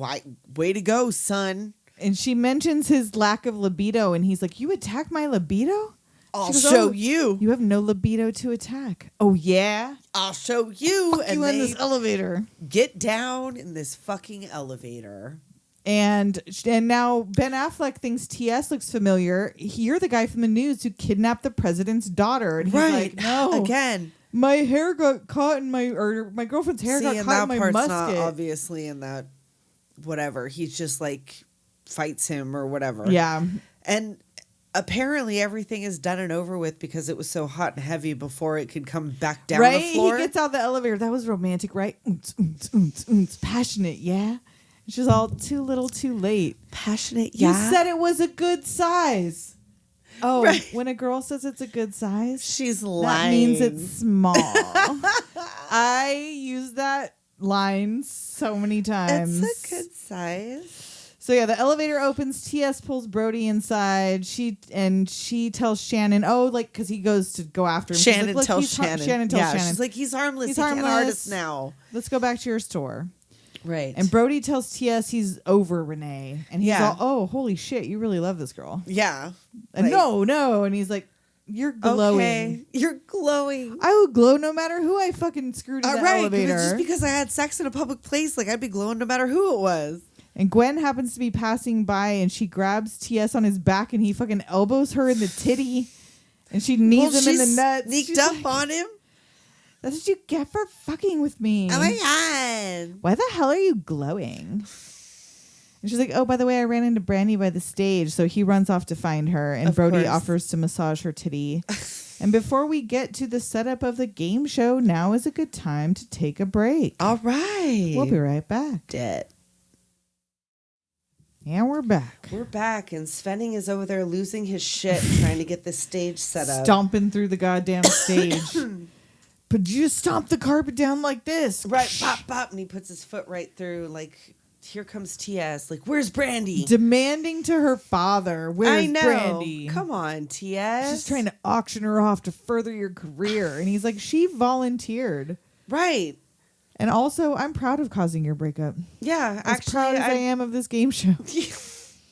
way to go, son. And she mentions his lack of libido. And he's like, you attack my libido? I'll goes, show "Oh, you. You have no libido to attack. Oh, yeah? I'll show you. Fuck and you in they this elevator. get down in this fucking elevator. And now Ben Affleck thinks TS looks familiar. You're the guy from the news who kidnapped the president's daughter. And he's like, no. Again. My hair got caught in my girlfriend's hair got caught in my part's musket. not obviously in that whatever. He's just like fights him or whatever. Yeah. And apparently everything is done and over with because it was so hot and heavy before it could come back down right? the floor. He gets out the elevator. That was romantic, right? Passionate, yeah. She's all too little, too late. Passionate, You said it was a good size. Oh, Right. when a girl says it's a good size, She's that lying. means it's small. I use that line so many times. It's a good size. So yeah, the elevator opens. TS pulls Brodie inside. She tells Shannon, because he goes to go after him. She's Shannon like, tells Shannon. Shannon tells Shannon. She's like, he's harmless. He's He can't hurt harmless. us now. Let's go back to your store. Right. And Brodie tells TS he's over Renee. And he's Yeah. all, oh, holy shit, you really love this girl. Yeah. And Like, no. And he's like, you're glowing. Okay. You're glowing. I would glow no matter who I fucking screwed in the Right. elevator. Just because I had sex in a public place, like I'd be glowing no matter who it was. And Gwen happens to be passing by and she grabs TS on his back and he fucking elbows her in the titty. And she knees him in the nuts. Sneaked She's up like, on him. That's what you get for fucking with me. Oh my God. Why the hell are you glowing? And she's like, oh, by the way, I ran into Brandy by the stage. So he runs off to find her. And Of Brodie course. offers to massage her titty. And before we get to the setup of the game show, now is a good time to take a break. All right. We'll be right back. Dead. And we're back. We're back, and Svenning is over there losing his shit trying to get the stage set up. Stomping through the goddamn stage. But you just stomp the carpet down like this. Right, bop, bop, and he puts his foot right through, like, here comes TS. Like, where's Brandy? Demanding to her father, where's I know. Brandy? Come on, TS. She's trying to auction her off to further your career. And he's like, she volunteered. Right. And also, I'm proud of causing your breakup. Yeah, As actually, proud as I am of this game show.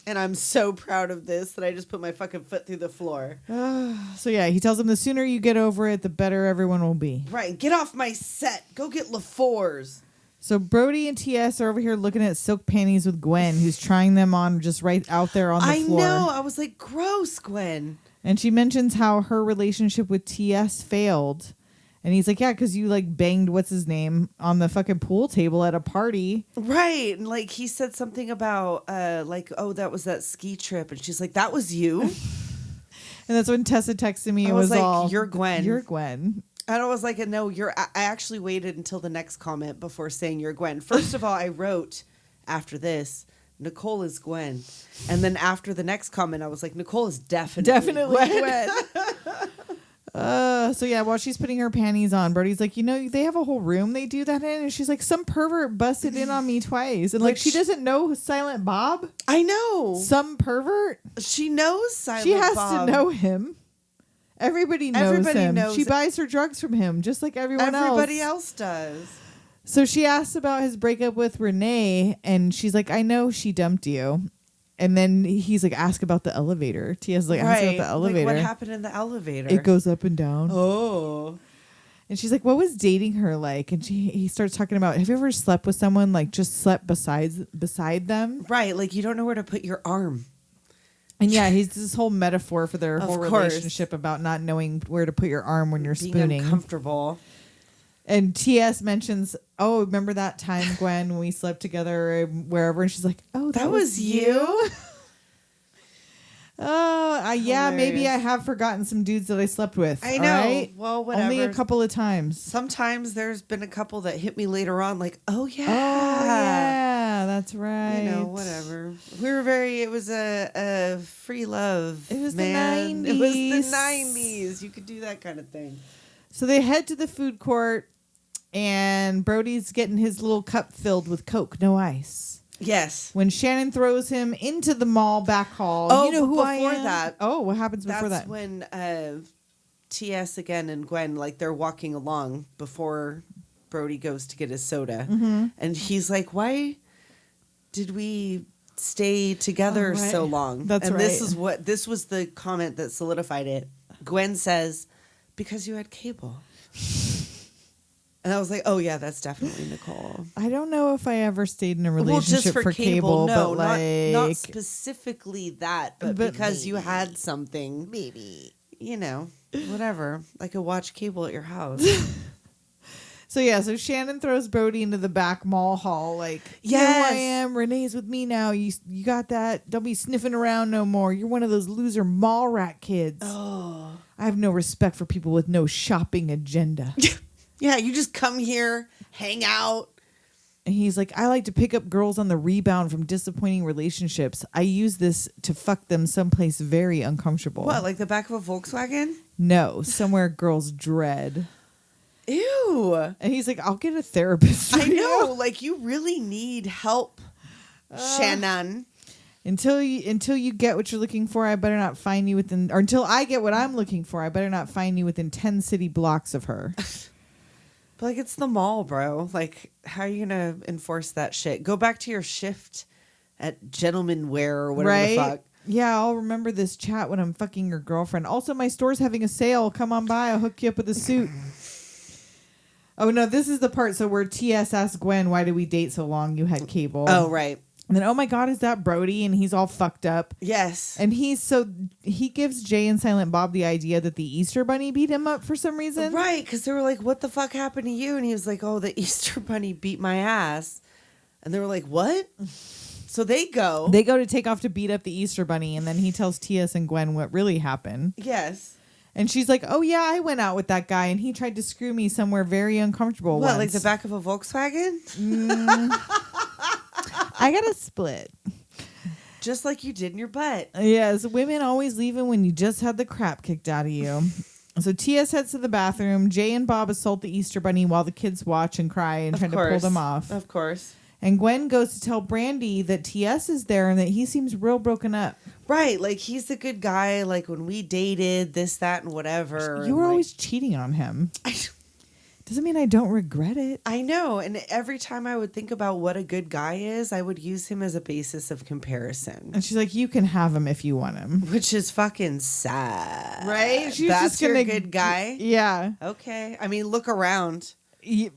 And I'm so proud of this that I just put my fucking foot through the floor. So yeah, he tells him the sooner you get over it, the better everyone will be. Right, get off my set. Go get LaFours. So Brodie and TS are over here looking at silk panties with Gwen, who's trying them on just right out there on the floor. I know. I was like, gross, Gwen. And she mentions how her relationship with TS failed. And he's like, yeah, because you like banged what's his name on the fucking pool table at a party. Right. And like he said something about like, oh, that was that ski trip. And she's like, that was you. And that's when Tessa texted me. I It was was like, all, you're Gwen. You're Gwen. And I was like, no, I actually waited until the next comment before saying you're Gwen. First of all, I wrote after this, Nicole is Gwen. And then after the next comment, I was like, Nicole is definitely Gwen. So yeah, while she's putting her panties on, Brodie's like, they have a whole room they do that in. And she's like, some pervert busted in on me twice. And like, she doesn't know Silent Bob. I know. Some pervert. She knows Silent She has Bob. to know him. Everybody knows him. knows- She buys her drugs from him, just like Everybody else does. So she asks about his breakup with Renee, and she's like, I know she dumped you. And then he's like, ask about the elevator. Tia's like, ask about the elevator. Like, what happened in the elevator? It goes up and down. Oh. And she's like, what was dating her like? And he starts talking about, have you ever slept with someone, like just slept beside them? Right. Like, you don't know where to put your arm. And yeah, he's this whole metaphor for their Of whole course. relationship about not knowing where to put your arm when you're Being spooning. uncomfortable. And TS mentions, oh, remember that time, Gwen, when we slept together wherever? And she's like, oh, that was you? Oh, yeah, maybe I have forgotten some dudes that I slept with. I know. All right? Well, whatever. Only a couple of times. Sometimes there's been a couple that hit me later on, like, oh, yeah. Oh, yeah, that's right. You know, whatever. It was a free love. It was man. the 90s. It was the 90s. You could do that kind of thing. So they head to the food court, and Brodie's getting his little cup filled with Coke, no ice. Yes. When Shannon throws him into the mall back hall. Oh, you know who I before am? that. Oh, what happens before That's that? when TS again and Gwen, like, they're walking along before Brodie goes to get his soda. Mm-hmm. And he's like, why did we stay together Oh, right. so long? That's and right. This was the comment that solidified it. Gwen says, because you had cable. And I was like, oh, yeah, that's definitely Nicole. I don't know if I ever stayed in a relationship just for cable, no, but like not specifically that, but because you had something. maybe. You know, whatever. I could watch cable at your house. So Shannon throws Brodie into the back mall hall, like, you know who I am. Renee's with me now. You got that? Don't be sniffing around no more. You're one of those loser Mallrat kids. Oh. I have no respect for people with no shopping agenda. Yeah, you just come here, hang out. And he's like, I like to pick up girls on the rebound from disappointing relationships. I use this to fuck them someplace very uncomfortable. What, like the back of a Volkswagen? No, somewhere girls dread. Ew. And he's like, I'll get a therapist. I know, like you really need help, Shannon. Until you get what you're looking for, I better not find you within, or until I get what I'm looking for, I better not find you within 10 city blocks of her. But like it's the mall, bro. Like how are you gonna enforce that shit? Go back to your shift at Gentleman Wear or whatever the fuck. Yeah, I'll remember this chat when I'm fucking your girlfriend. Also, my store's having a sale. Come on by. I'll hook you up with a suit. Oh, no, this is the part. So where TS asks Gwen, why did we date so long? You had cable. Oh, right. And then, oh my God, is that Brodie? And he's all fucked up. Yes. And he gives Jay and Silent Bob the idea that the Easter Bunny beat him up for some reason. Right, because they were like, what the fuck happened to you? And he was like, oh, the Easter Bunny beat my ass. And they were like, what? So they go. They go to take off to beat up the Easter Bunny. And then he tells TS and Gwen what really happened. Yes. And she's like, oh, yeah, I went out with that guy. And he tried to screw me somewhere very uncomfortable What, once. like the back of a Volkswagen? I got a split. Just like you did in your butt. Yes, women always leaving when you just had the crap kicked out of you. So TS heads to the bathroom. Jay and Bob assault the Easter Bunny while the kids watch and cry and try to pull them off. Of course. And Gwen goes to tell Brandy that TS is there and that he seems real broken up. Right, like he's the good guy, like when we dated, this, that, and whatever. You were always cheating on him. Doesn't mean I don't regret it. I know, and every time I would think about what a good guy is, I would use him as a basis of comparison. And she's like, you can have him if you want him. Which is fucking sad. Right? She's That's just gonna, your good guy? Yeah. Okay. I mean, look around.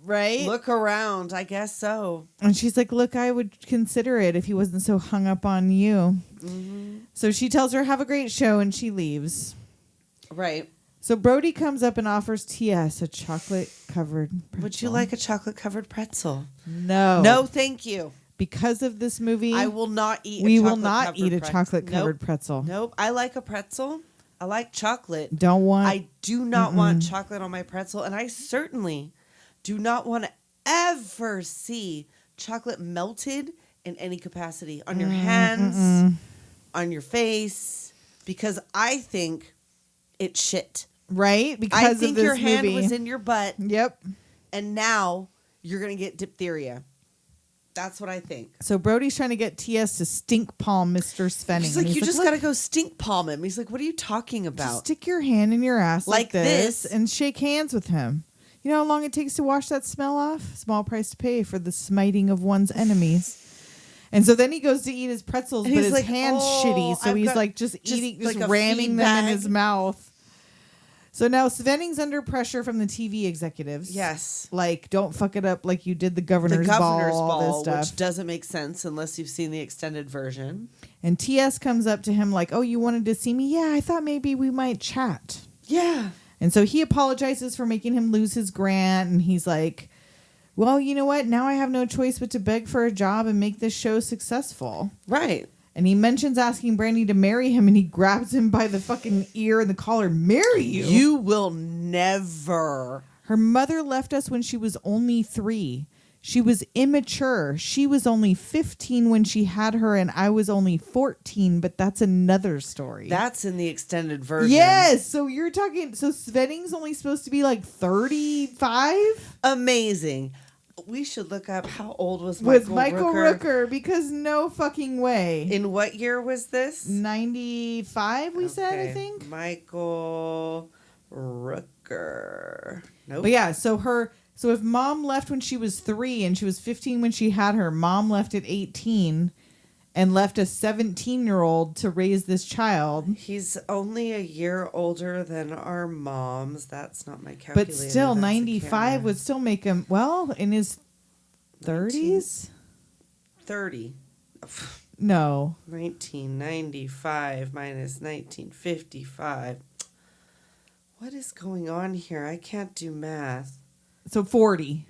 Right? Look around. I guess so. And she's like, look, I would consider it if he wasn't so hung up on you. Mm-hmm. So she tells her, have a great show, and she leaves. Right. So Brodie comes up and offers TS a chocolate-covered pretzel. Would you like a chocolate-covered pretzel? No. No, thank you. Because of this movie, I will not eat we a will not chocolate-covered eat a chocolate-covered Nope. pretzel. Nope. I like a pretzel. I like chocolate. Don't want... I do not want chocolate on my pretzel, and I certainly do not want to ever see chocolate melted in any capacity on your hands, on your face, because I think it's shit. Right? Because I of think this your hand movie. was in your butt, Yep. and now you're going to get diphtheria. That's what I think. So Brodie's trying to get TS to stink palm Mr. Svenning. He's like, And you just "Look, got to go stink palm him. He's like, what are you talking just about? stick your hand in your ass like this this. and shake hands with him. You know how long it takes to wash that smell off? Small price to pay for the smiting of one's enemies. And so then he goes to eat his pretzels, And but he's his like, hand's "Oh, shitty. So I've he's got like just eating, just like a ramming feed them in bag." his mouth. So now Svenning's under pressure from the TV executives. Yes. Like, don't fuck it up like you did the governor's ball, all this stuff. which doesn't make sense unless you've seen the extended version. And TS comes up to him like, oh, you wanted to see me? Yeah, I thought maybe we might chat. Yeah. And so he apologizes for making him lose his grant. And he's like, well, you know what? Now I have no choice but to beg for a job and make this show successful. Right. And he mentions asking Brandy to marry him, and he grabs him by the fucking ear and the collar. Marry you? You will never. Her mother left us when she was only 3. She was immature. She was only 15 when she had her, and I was only 14, but that's another story. That's in the extended version. Yes. So you're talking, so Svenning's only supposed to be like 35? Amazing. We should look up how old was Michael Rooker, because no fucking way. In what year was this? 95, we said, I Okay. think. Michael Rooker. Nope. But yeah, so if mom left when she was 3 and she was 15 when she had her, mom left at 18 and left a 17-year-old to raise this child. He's only a year older than our moms. That's not my calculator. But still, That's a 95 camera. would still make him, well, in his 30s? 30. No. 1995 minus 1955. What is going on here? I can't do math. So 40.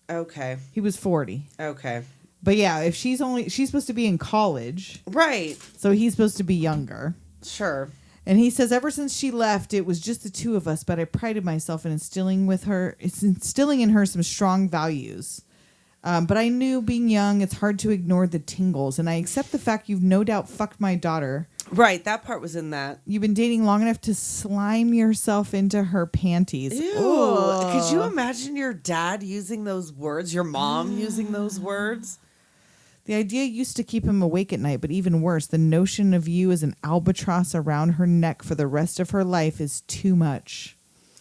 Okay. He was 40. Okay. But yeah, if she's supposed to be in college. Right. So he's supposed to be younger. Sure. And he says, ever since she left, it was just the two of us, but I prided myself in instilling in her some strong values. But I knew being young, it's hard to ignore the tingles. And I accept the fact you've no doubt fucked my daughter. Right. That part was in that. You've been dating long enough to slime yourself into her panties. Ew. Ugh. Could you imagine your dad using those words? Your mom using those words? The idea used to keep him awake at night, but even worse, the notion of you as an albatross around her neck for the rest of her life is too much.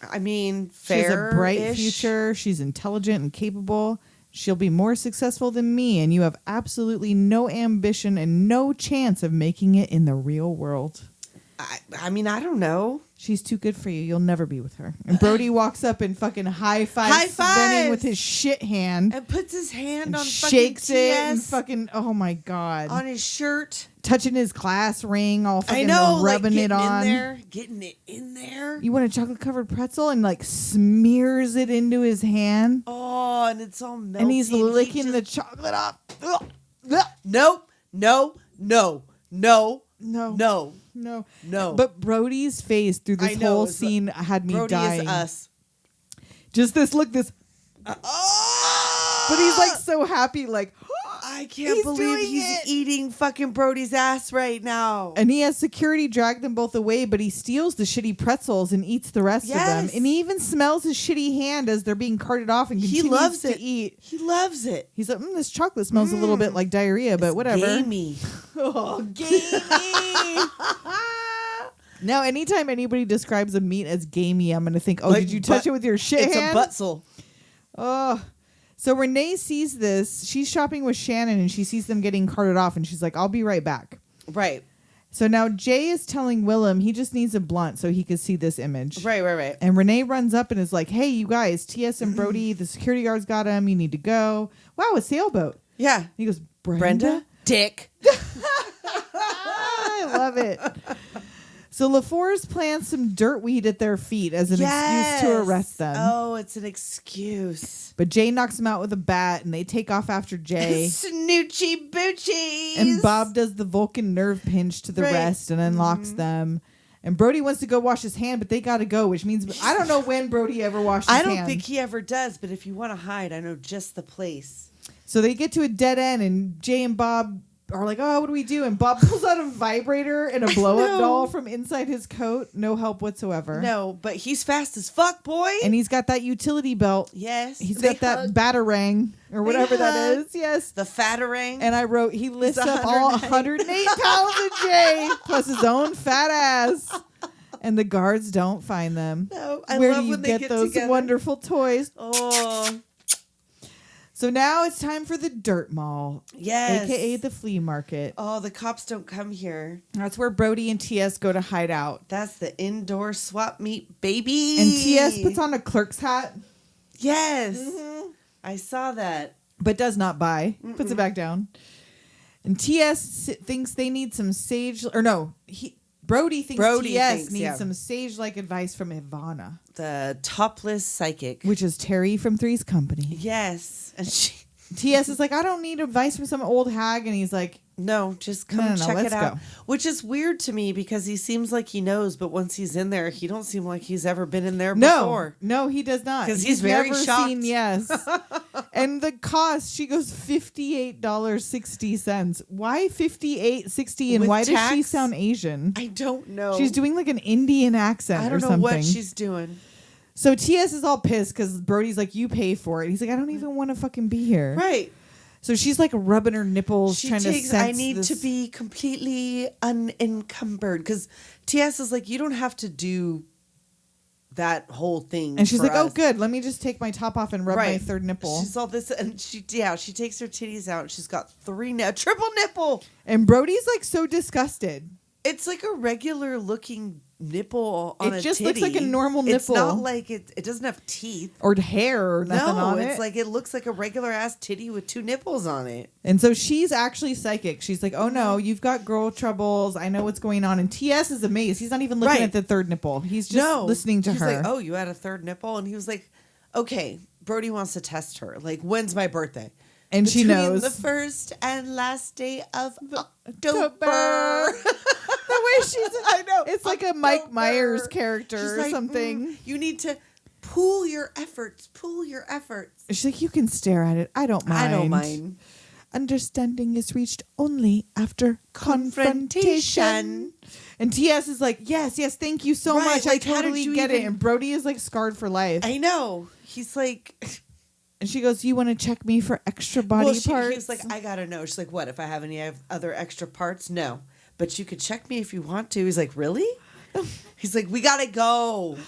I mean, She has a bright future. She's intelligent and capable. She'll be more successful than me, and you have absolutely no ambition and no chance of making it in the real world. I mean, I don't know. She's too good for you. You'll never be with her. And Brodie walks up and fucking high fives Benny with his shit hand. And puts his hand on shakes fucking it TS and fucking, oh my God. on his shirt. Touching his class ring, all fucking rubbing it on. Getting it in there. You want a chocolate covered pretzel and like smears it into his hand. Oh, and it's all melty. And he's licking the chocolate off. Ugh. Ugh. Nope. No. No. No. No. No. No. No. But Brodie's face through this whole scene had me Brodie dying. is us. Just this look, this. Oh! But he's like so happy, like. I can't He's believe doing he's it. eating fucking Brodie's ass right now. And he has security drag them both away, but he steals the shitty pretzels and eats the rest of them. And he even smells his shitty hand as they're being carted off and continues to eat. He loves it. He's like, this chocolate smells a little bit like diarrhea, but whatever. Gamey. Oh, gamey. Now, anytime anybody describes a meat as gamey, I'm going to think, did you touch it with your shit hand? It's a butzel. Oh. So Renee sees this. She's shopping with Shannon, and she sees them getting carted off, and she's like, I'll be right back. Right. So now Jay is telling Willem he just needs a blunt so he could see this image. Right. And Renee runs up and is like, hey, you guys, TS and Brodie, the security guards got him. You need to go. Wow, a sailboat. Yeah. And he goes, Brenda? Dick. I love it. So LaForest plants some dirt weed at their feet as an excuse to arrest them. Oh, it's an excuse. But Jay knocks him out with a bat, and they take off after Jay. Snoochie boochies. And Bob does the Vulcan nerve pinch to the rest and unlocks them. And Brodie wants to go wash his hand, but they got to go, which means I don't know when Brodie ever washed his hand. I don't think he ever does, but if you want to hide, I know just the place. So they get to a dead end, and Jay and Bob are like, oh, what do we do? And Bob pulls out a vibrator and a blow-up doll from inside his coat. No help whatsoever. No, but he's fast as fuck, boy. And he's got that utility belt. Yes. He's got that batarang or whatever that is. Yes. The fatarang. And I wrote, he lifts up all 108 pounds of Jay plus his own fat ass. And the guards don't find them. No, I Where love do you when they get those together. wonderful toys? Oh. So now it's time for the dirt mall. Yes. AKA the flea market. Oh, the cops don't come here. That's where Brodie and TS go to hide out. That's the indoor swap meet, baby. And TS puts on a clerk's hat. Yes. Mm-hmm. I saw that. But does not buy. Puts it back down. And TS thinks they need some sage... Or no, Brodie thinks TS needs some sage-like advice from Ivana. The topless psychic. Which is Terry from Three's Company. Yes. And TS is like, I don't need advice from some old hag. And he's like... No, just come check it out. Go. Which is weird to me because he seems like he knows, but once he's in there, he don't seem like he's ever been in there before. No, he does not. Because he's very never shocked. Seen, yes. And the cost, she goes $58.60. Why $58.60? And With why tax? does she sound Asian? I don't know. She's doing like an Indian accent. I don't or know something. what she's doing. So TS is all pissed because Brodie's like, you pay for it. He's like, I don't even want to fucking be here. Right. So she's like rubbing her nipples, trying to sense I need to be completely unencumbered. Because TS is like, you don't have to do that whole thing. And she's for like, oh, us. good. Let me just take my top off and rub my third nipple. She's all this. And she takes her titties out. And she's got triple nipple. And Brodie's like so disgusted. It's like a regular looking nipple on a titty. It just looks like a normal nipple. It's not like it doesn't have teeth. Or hair or nothing on it. No, it's like it looks like a regular ass titty with two nipples on it. And so she's actually psychic. She's like, oh no, you've got girl troubles. I know what's going on. And TS is amazed. He's not even looking at the third nipple. He's just listening to her. He's like, oh, you had a third nipple? And he was like, okay, Brodie wants to test her. Like, when's my birthday? And she Between knows. the first and last day of October. October. The way she's, I know, it's like a Mike October. Myers character She's or like, something. You need to pool your efforts. Pool your efforts. She's like, you can stare at it. I don't mind. I don't mind. Understanding is reached only after confrontation. And TS is like, yes, thank you so Right, much. like, I how did totally you get it. even- And Brodie is like scarred for life. I know. He's like, And she goes, you want to check me for extra body well, parts? He's like, I gotta know. She's like, what? If I have any other extra parts? No. But you could check me if you want to. He's like, really? He's like, we gotta go.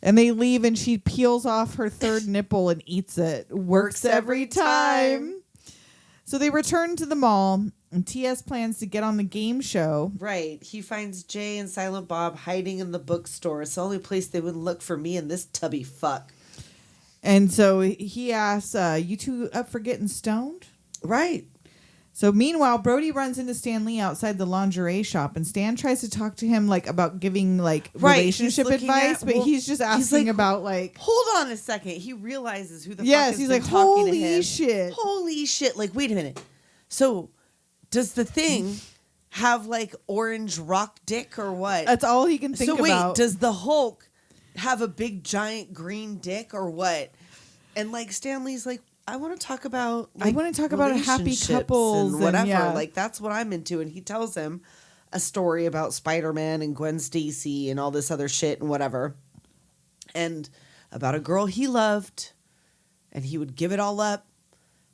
And they leave and she peels off her third nipple and eats it. Works every time. So they return to the mall and TS plans to get on the game show. Right. He finds Jay and Silent Bob hiding in the bookstore. It's the only place they would look for me and this tubby fuck. And so he asks, you two up for getting stoned? Right. So meanwhile, Brodie runs into Stan Lee outside the lingerie shop, and Stan tries to talk to him like about giving like Right, relationship he's looking advice, at- but well, he's just he's asking like, about like, Hold on a second. He realizes who the fuck yes, has he's been like, talking to holy him. shit. Holy shit. Like, wait a minute. So, does the thing have like orange rock dick or what? That's all he can think So wait, about. does the Hulk have a big giant green dick or what? And like Stanley's like, I want to talk about. I Like, want to talk about happy relationships couples and whatever. And, yeah. Like that's what I'm into. And he tells him a story about Spider-Man and Gwen Stacy and all this other shit and whatever, and about a girl he loved, and he would give it all up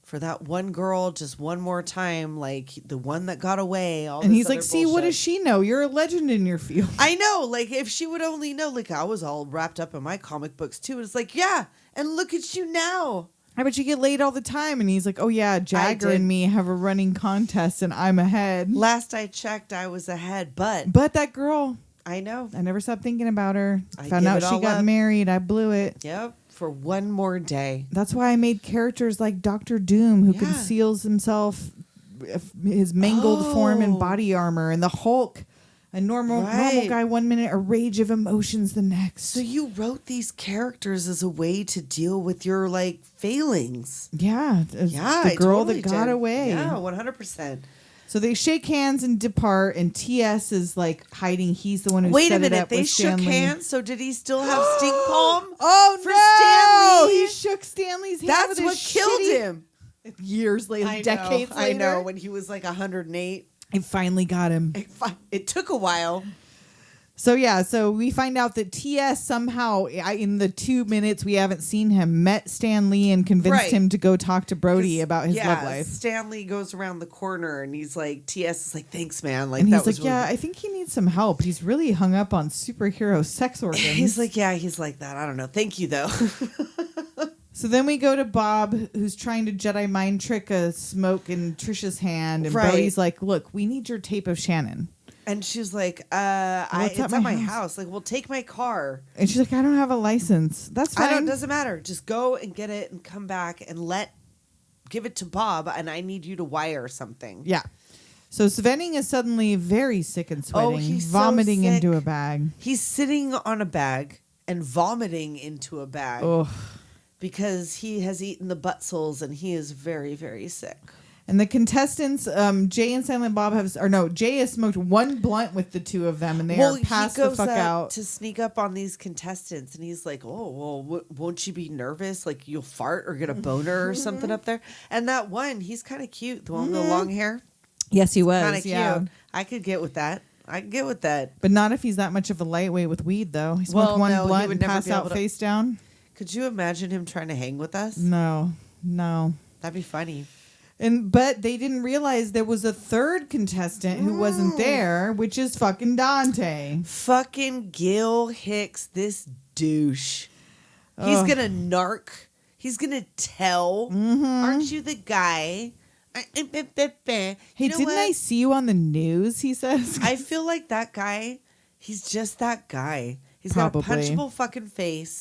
for that one girl just one more time, like the one that got away. All and this he's like, other see, what bullshit. does she know? You're a legend in your field. I know, like if she would only know, like I was all wrapped up in my comic books too. And it's like, yeah, and look at you now. I bet you get laid all the time. And he's like, oh yeah, Jagger did. and me have a running contest and I'm ahead. Last I checked, I was ahead, but But that girl, I know. I never stopped thinking about her. I Found give out it she all got up. married. I blew it. Yep, for one more day. That's why I made characters like Doctor Doom, who Yeah. conceals himself, his mangled form in Oh. body armor, and the Hulk, a normal Right. guy 1 minute, a rage of emotions the next. So you wrote these characters as a way to deal with your like failings. Yeah, it's Yeah, the I girl totally that got did. away. Yeah, 100%. So they shake hands and depart, and TS is like hiding. He's the one who Wait set a it minute, up they with shook Stan Lee. hands. So did he still have stink palm? Oh For no! Stan Lee? He shook Stanley's hand. That's with his what killed shitty- him. Years later, decades later. I know when he was like 108. It finally got him. It took a while. So yeah, so we find out that TS somehow, in the 2 minutes we haven't seen him, met Stan Lee and convinced Right. him to go talk to Brodie about his love life. Stanley goes around the corner and he's like, TS is like, thanks, man. Like, And that he's was like, yeah, really- I think he needs some help. He's really hung up on superhero sex organs. He's like, yeah, he's like that. I don't know. Thank you, though. So then we go to Bob, who's trying to Jedi mind trick a smoke in Trisha's hand. And Right. Brodie's like, look, we need your tape of Shannon. And she's like, it's at it's my at my house. house. Like, well, take my car. And she's like, I don't have a license. That's fine. Doesn't matter. Just go and get it and come back and give it to Bob. And I need you to wire something. Yeah. So Svenning is suddenly very sick and sweating, he's so vomiting sick. into a bag. He's sitting on a bag and vomiting into a bag Ugh. because he has eaten the butt soles and he is very, very sick. And the contestants, Jay and Silent Bob Jay has smoked one blunt with the two of them, and they are passed he the goes fuck up out. to sneak up on these contestants, and he's like, "Oh, well, won't you be nervous? Like you'll fart or get a boner or something up there." And that one, he's kind of cute, the one with the long hair, Yes, he was. kind of yeah. cute. I could get with that. I could get with that. But not if he's that much of a lightweight with weed, though. He smoked Well, one no, he blunt would and never passed be able out to- face down. Could you imagine him trying to hang with us? No. That'd be funny. But they didn't realize there was a third contestant who wasn't there, which is fucking Dante. Fucking Gil Hicks, this douche. He's Ugh. gonna narc. He's gonna tell. Aren't you the guy? Hey, You know didn't what? I see you on the news? He says. I feel like that guy, he's just that guy. He's Probably. got a punchable fucking face.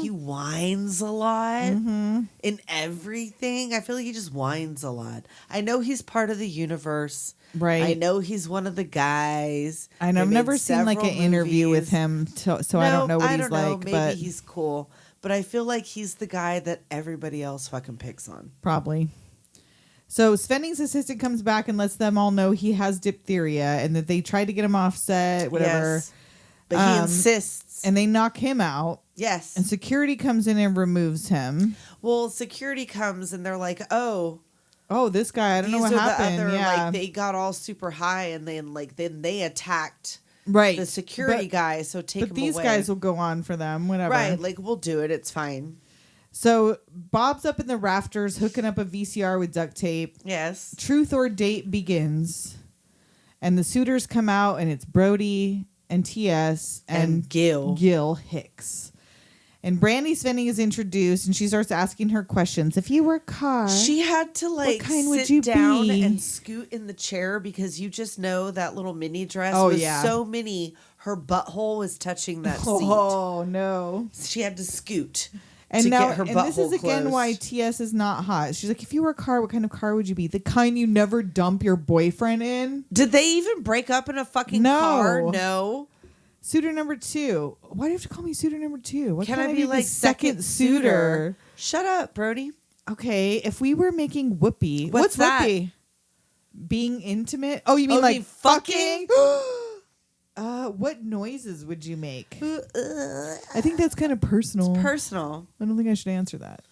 He whines a lot in everything. I feel like he just whines a lot. I know he's part of the universe. Right. I know he's one of the guys. And They I've made never seen like an several interview with movies. him, so I don't know what I he's don't know. like. Maybe But he's cool. but I feel like he's the guy that everybody else fucking picks on. Probably. So Svenning's assistant comes back and lets them all know he has diphtheria and that they tried to get him off set, whatever. Yes. But he insists. And they knock him out. Yes. And security comes in and removes him. Well, security comes and they're like, oh, this guy, I don't know what happened. Like, they got all super high and then they attacked right. the security guy. So take him away. But these guys will go on for them, whatever. Right. Like, we'll do it. It's fine. So Bob's up in the rafters hooking up a VCR with duct tape. Yes. Truth or Date begins. And the suitors come out and it's Brodie and TS and Gil Hicks. And Brandy Svenning is introduced and she starts asking her questions. If you were a car, she had to like what kind would sit you down be? And scoot in the chair because you just know that little mini dress was so mini. Her butthole was touching that seat. Oh no! She had to scoot. And to now, get her and butthole this is again closed. why TS is not hot. She's like, if you were a car, what kind of car would you be? The kind you never dump your boyfriend in? Did they even break up in a fucking car? No. Suitor number 2. Why do you have to call me suitor number 2? Why Can can't I be the like second suitor? Shut up, Brodie. Okay, if we were making whoopee, What's that? whoopee? Being intimate? Oh, you mean Oh, like you mean fucking? What noises would you make? I think that's kind of personal. It's personal. I don't think I should answer that.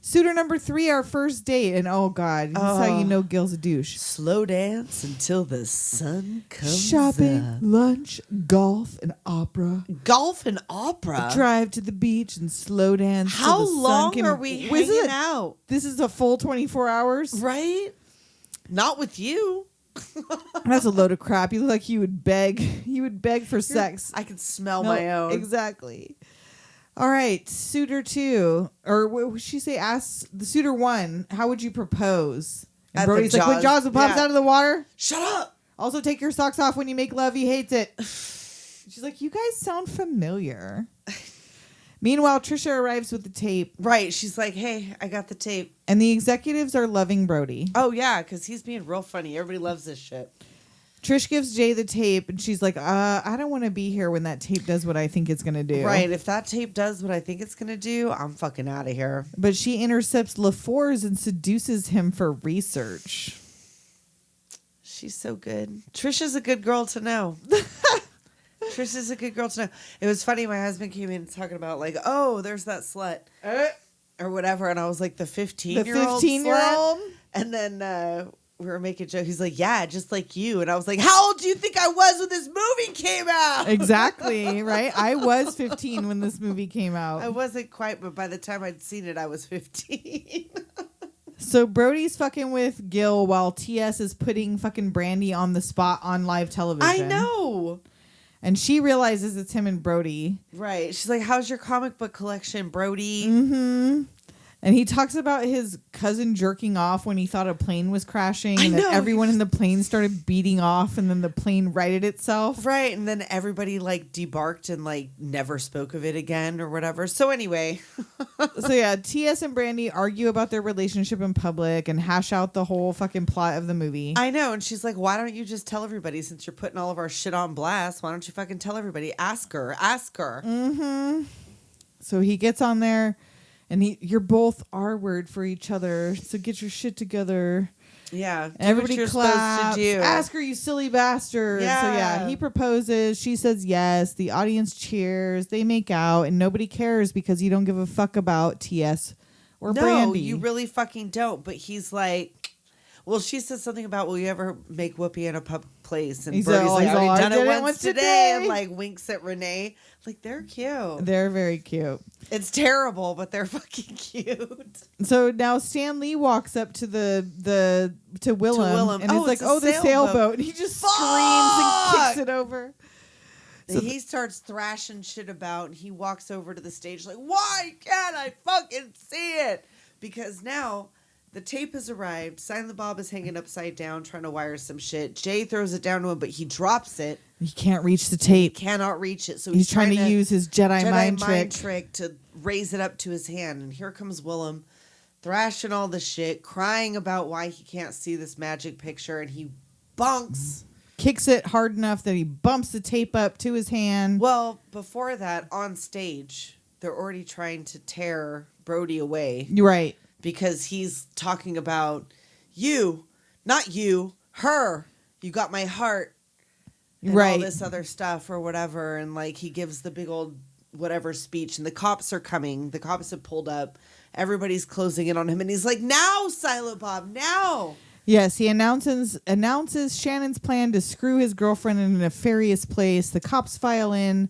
Suitor number 3, our first date. And oh, God, this is how you know Gil's a douche. Slow dance until the sun comes Shopping, up. lunch, golf, and opera. Golf and opera? Drive to the beach and slow dance. till How the sun long can- are we Was hanging it- out? This is a full 24 hours? Right? Not with you. That's a load of crap. You look like you would beg. You would beg for sex. I can smell No, my own. Exactly. All right, suitor 2, or what would she say? Ask the suitor 1. How would you propose? And At the Brodie's like, when Jaws- Jaws pops yeah. out of the water. Shut up. Also, take your socks off when you make love. He hates it. She's like, you guys sound familiar. Meanwhile, Trisha arrives with the tape, Right. She's like, hey, I got the tape. and the executives are loving Brodie. Oh, yeah, because he's being real funny. Everybody loves this shit. Trish gives Jay the tape, and she's like, I don't want to be here when that tape does what I think it's going to do. Right. If that tape does what I think it's going to do, I'm fucking out of here. But she intercepts LaFours and seduces him for research. She's so good. Trisha's a good girl to know. Trisha's a good girl to know. It was funny. My husband came in talking about like, oh, there's that slut or whatever. And I was like, the 15-year-old 15-year-old? slut? And then we were making a joke. He's like, yeah, just like you. And I was like, how old do you think I was when this movie came out? Exactly, right? I was 15 when this movie came out. I wasn't quite, but by the time I'd seen it, I was 15. So Brodie's fucking with Gil while TS is putting fucking Brandy on the spot on live television. I know. And she realizes it's him and Brodie. Right. She's like, how's your comic book collection, Brodie? Mm-hmm. And he talks about his cousin jerking off when he thought a plane was crashing. I And that know. everyone in the plane started beating off and then the plane righted itself. Right. And then everybody like debarked and like never spoke of it again or whatever. So anyway. So yeah, TS and Brandy argue about their relationship in public and hash out the whole fucking plot of the movie. I know. And she's like, why don't you just tell everybody since you're putting all of our shit on blast? Why don't you fucking tell everybody? Ask her. Ask her. Mm-hmm. So he gets on there and you're both R-word for each other. So get your shit together. Yeah. Do Everybody what you're claps. supposed to do. Ask her, you silly bastard. Yeah. So yeah, he proposes. She says yes. The audience cheers. They make out, and nobody cares because you don't give a fuck about TS or No, Brandy. you really fucking don't. But he's like, well, she says something about, will you ever make whoopee in a public place? And He's Brodie's all- like, he's I all, already I done did it it once today. today. And like winks at Renee. Like, they're cute. They're very cute. It's terrible, but they're fucking cute. So now Stan Lee walks up to to Willem, and Oh, he's like, it's a "Oh, the sailboat!" And he just screams and Fuck! kicks it over. So he starts thrashing shit about, and he walks over to the stage like, why can't I fucking see it? Because now the tape has arrived. Silent Bob is hanging upside down trying to wire some shit. Jay throws it down to him, but he drops it. He can't reach the tape. Cannot reach it. So He's trying to use his Jedi mind trick. to raise it up to his hand. And here comes Willem thrashing all the shit, crying about why he can't see this magic picture. And he bonks. Kicks it hard enough that he bumps the tape up to his hand. Well, before that, on stage, they're already trying to tear Brodie away Right. because he's talking about you, not you, her. You got my heart. And Right. all this other stuff or whatever. And like he gives the big old whatever speech and the cops are coming. The cops have pulled up. Everybody's closing in on him. And he's like, now, Silent Bob, now. Yes, he announces Shannon's plan to screw his girlfriend in a nefarious place. The cops file in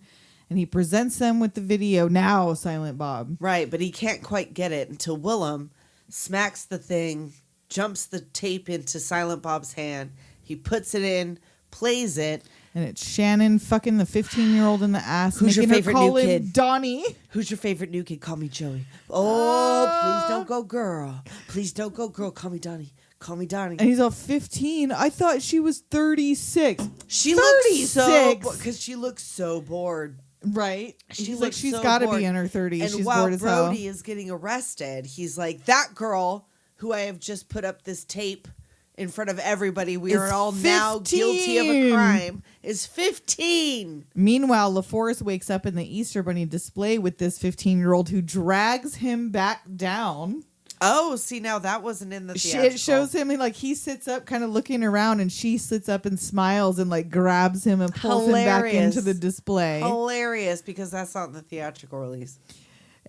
and he presents them with the video. Now, Silent Bob. Right, but he can't quite get it until Willem smacks the thing, jumps the tape into Silent Bob's hand. He puts it in, plays it. And it's Shannon fucking the 15-year-old in the ass. Who's your making her favorite call new him kid? Donnie. Who's your favorite new kid? Call me Joey. Oh, please don't go girl. Please don't go girl. Call me Donnie. Call me Donnie. And he's all 15. I thought she was 36. She looks so 36. because she looks so bored. Right. She He's looks like, she's so got to bored. be in her 30s. And She's while bored as hell. Brodie is getting arrested, he's like, that girl who I have just put up this tape in front of everybody, we Is are all now guilty of a 15. crime, is 15. Meanwhile, LaForest wakes up in the Easter Bunny display with this 15-year-old who drags him back down. Oh, see, now that wasn't in the It theatrical. shows him, like, he sits up kind of looking around, and she sits up and smiles and, like, grabs him and pulls him back Hilarious. into the display. Hilarious, because that's not in the theatrical release.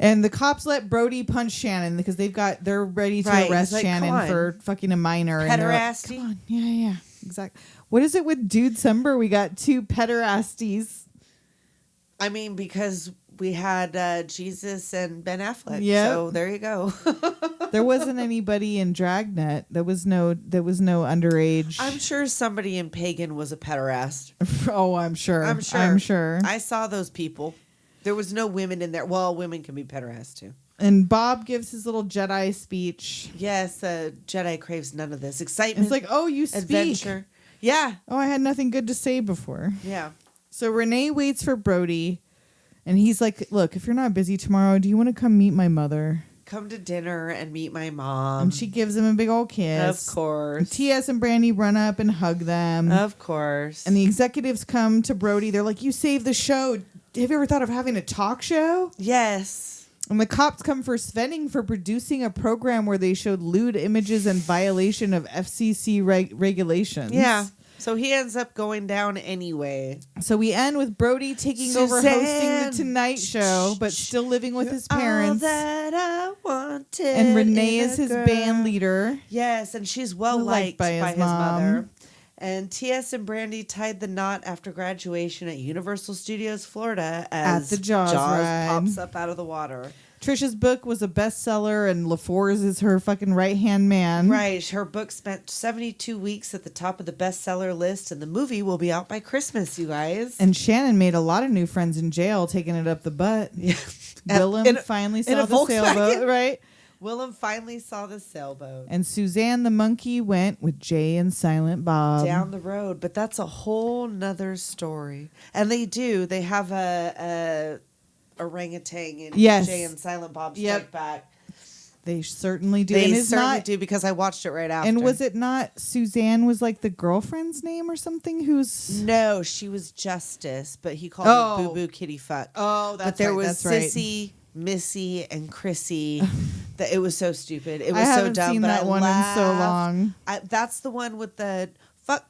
And the cops let Brodie punch Shannon because they're ready to Right, arrest he's like, come Shannon on. for fucking a minor. And they're like, Pederasty? come on. Yeah, exactly. What is it with Dude Summer? We got two pederasties. I mean, because we had Jesus and Ben Affleck. Yep. So there you go. There wasn't anybody in Dragnet. There was no underage. I'm sure somebody in Pagan was a pederast. Oh, I'm sure. I'm sure. I'm sure. I saw those people. There was no women in there. Well, women can be pederasts too. And Bob gives his little Jedi speech. Yes, Jedi craves none of this. Excitement. It's like, oh, you speak. adventure. Yeah. Oh, I had nothing good to say before. Yeah. So Renee waits for Brodie, and he's like, look, if you're not busy tomorrow, do you want to come meet my mother? Come to dinner and meet my mom. And she gives him a big old kiss. Of course. T.S. and Brandy run up and hug them. Of course. And the executives come to Brodie. They're like, you saved the show. Have you ever thought of having a talk show? Yes. And the cops come for Svenning for producing a program where they showed lewd images and violation of FCC regulations. Yeah. So he ends up going down anyway. So we end with Brodie taking over hosting the Tonight Show, but still living with his parents. All that I wanted. And Renee in is a his girl. band leader. Yes, and she's well liked by his mother. And T.S. and Brandy tied the knot after graduation at Universal Studios Florida as At the Jaws ride. pops up out of the water. Trisha's book was a bestseller, and LaForest is her fucking right-hand man. Right. Her book spent 72 weeks at the top of the bestseller list, and the movie will be out by Christmas, you guys. And Shannon made a lot of new friends in jail, taking it up the butt. Yeah. Willem finally saw the sailboat, right? Willem finally saw the sailboat. And Suzanne the monkey went with Jay and Silent Bob. Down the road, but that's a whole nother story. And they do. They have a orangutan in Yes. Jay and Silent Bob Strike Yep. Back. They certainly do. They and it's certainly not, do because I watched it right after. And was it not Suzanne was like the girlfriend's name or something? Who's No, she was Justice, but he called Oh. her Boo Boo Kitty Fuck. Oh, but there was that's right. Sissy, Missy, and Chrissy. That it was so stupid. It was I so haven't dumb. seen but that I one in so laughed. long. That's the one with the fuck,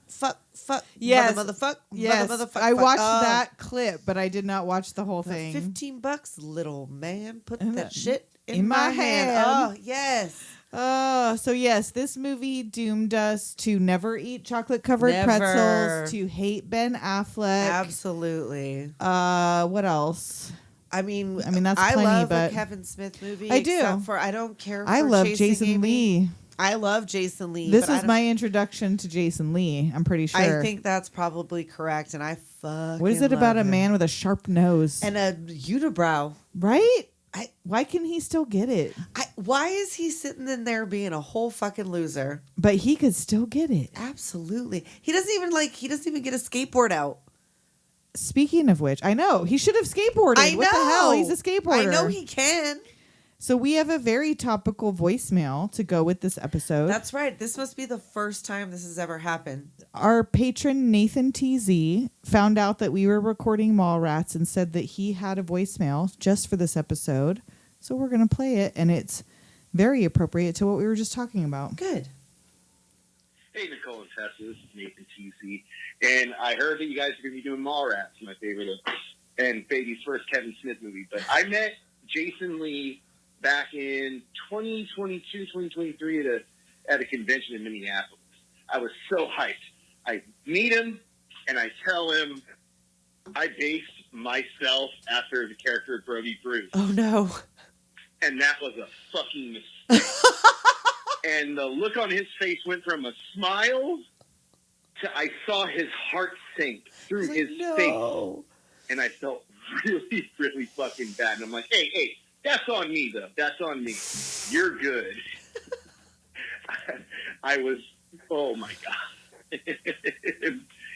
Yes. motherfuck, Yes, motherfuck. I watched Oh. that clip, but I did not watch the whole For thing. $15, little man, put And that that- shit in in my my hand. hand. Oh, yes. So yes, this movie doomed us to never eat chocolate covered Never. pretzels, to hate Ben Affleck. Absolutely. What else? I mean, that's I plenty, love but a Kevin Smith movie. I do. Except for I don't care for I love Chasing Jason Amy. Lee. I love Jason Lee. This but I was don't- my introduction to Jason Lee. I'm pretty sure. I think that's probably correct, and I fucking What is it about a love him. man with a sharp nose? and a unibrow? Right? Why can he still get it? Why is he sitting in there being a whole fucking loser? But he could still get it. Absolutely. He doesn't even get a skateboard out. Speaking of which, I know he should have skateboarded. I know. What the hell? He's a skateboarder. I know he can. So we have a very topical voicemail to go with this episode. That's right. This must be the first time this has ever happened. Our patron Nathan TZ found out that we were recording Mallrats and said that he had a voicemail just for this episode. So we're going to play it, and it's very appropriate to what we were just talking about. Good. Hey, Nicole and Tessa, this is Nathan TC, and I heard that you guys are going to be doing Mallrats, my favorite, and Baby's first Kevin Smith movie, but I met Jason Lee back in 2022, 2023 at a convention in Minneapolis. I was so hyped. I meet him, and I tell him I based myself after the character of Brodie Bruce. Oh, no. And that was a fucking mistake. And the look on his face went from a smile to I saw his heart sink through his face. And I felt really, really fucking bad. And I'm like, hey, that's on me, though. That's on me. You're good. I was, oh, my God.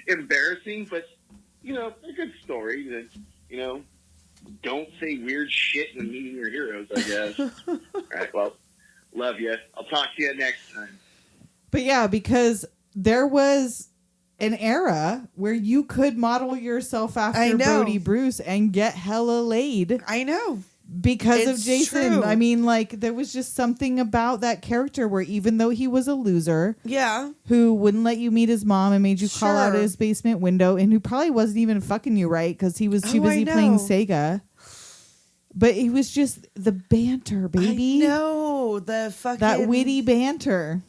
Embarrassing, but, a good story that, don't say weird shit when meeting your heroes, I guess. All right, well, love you. I'll talk to you next time. But yeah, because there was an era where you could model yourself after Brodie Bruce and get hella laid. I know. Because It's of Jason. true. I mean, there was just something about that character where even though he was a loser, who wouldn't let you meet his mom and made you crawl out of his basement window, and who probably wasn't even fucking you right because he was too busy playing Sega. But it was just the banter, baby. I know. The fucking... That witty banter.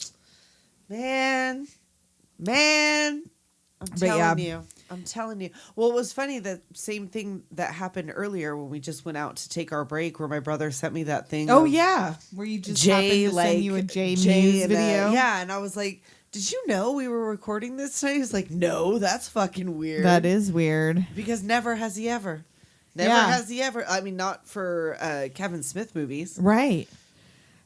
Man. I'm telling you. Well, it was funny, the same thing that happened earlier when we just went out to take our break, where my brother sent me that thing. Oh, yeah. Where you just happened to send you a Jay News video. Yeah, and I was like, did you know we were recording this tonight? He was like, no, that's fucking weird. That is weird. Because never has he ever. Has he ever. I mean, not for Kevin Smith movies. Right.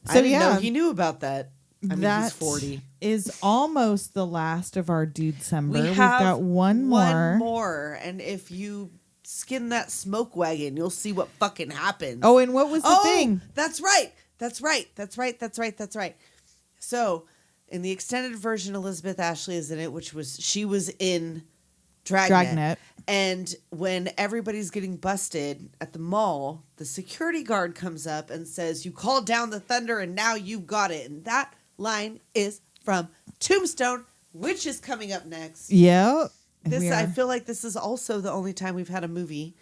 So, I didn't know he knew about that. I mean, he's 40. Is almost the last of our Dude-cember. We've got one more. And if you skin that smoke wagon, you'll see what fucking happens. Oh, and what was the thing? That's right. So, in the extended version, Elizabeth Ashley is in it, she was in Dragnet. And when everybody's getting busted at the mall, the security guard comes up and says, you called down the thunder and now you got it. And that line is from Tombstone, which is coming up next. Yeah. I feel like this is also the only time we've had a movie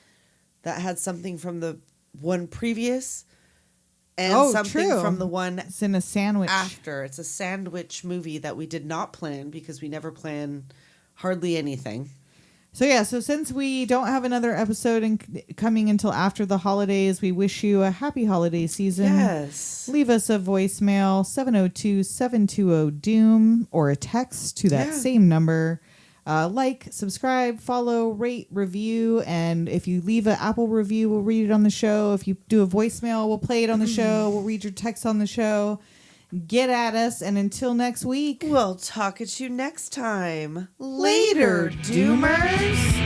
that had something from the one previous and something from the one it's in a sandwich after. It's a sandwich movie that we did not plan because we never plan hardly anything. So since we don't have another episode coming until after the holidays, we wish you a happy holiday season. Yes. Leave us a voicemail, 702-720-DOOM, or a text to that same number. Subscribe, follow, rate, review, and if you leave an Apple review, we'll read it on the show. If you do a voicemail, we'll play it on the show. We'll read your text on the show. Get at us, and until next week, we'll talk at you next time. Later, Doomers.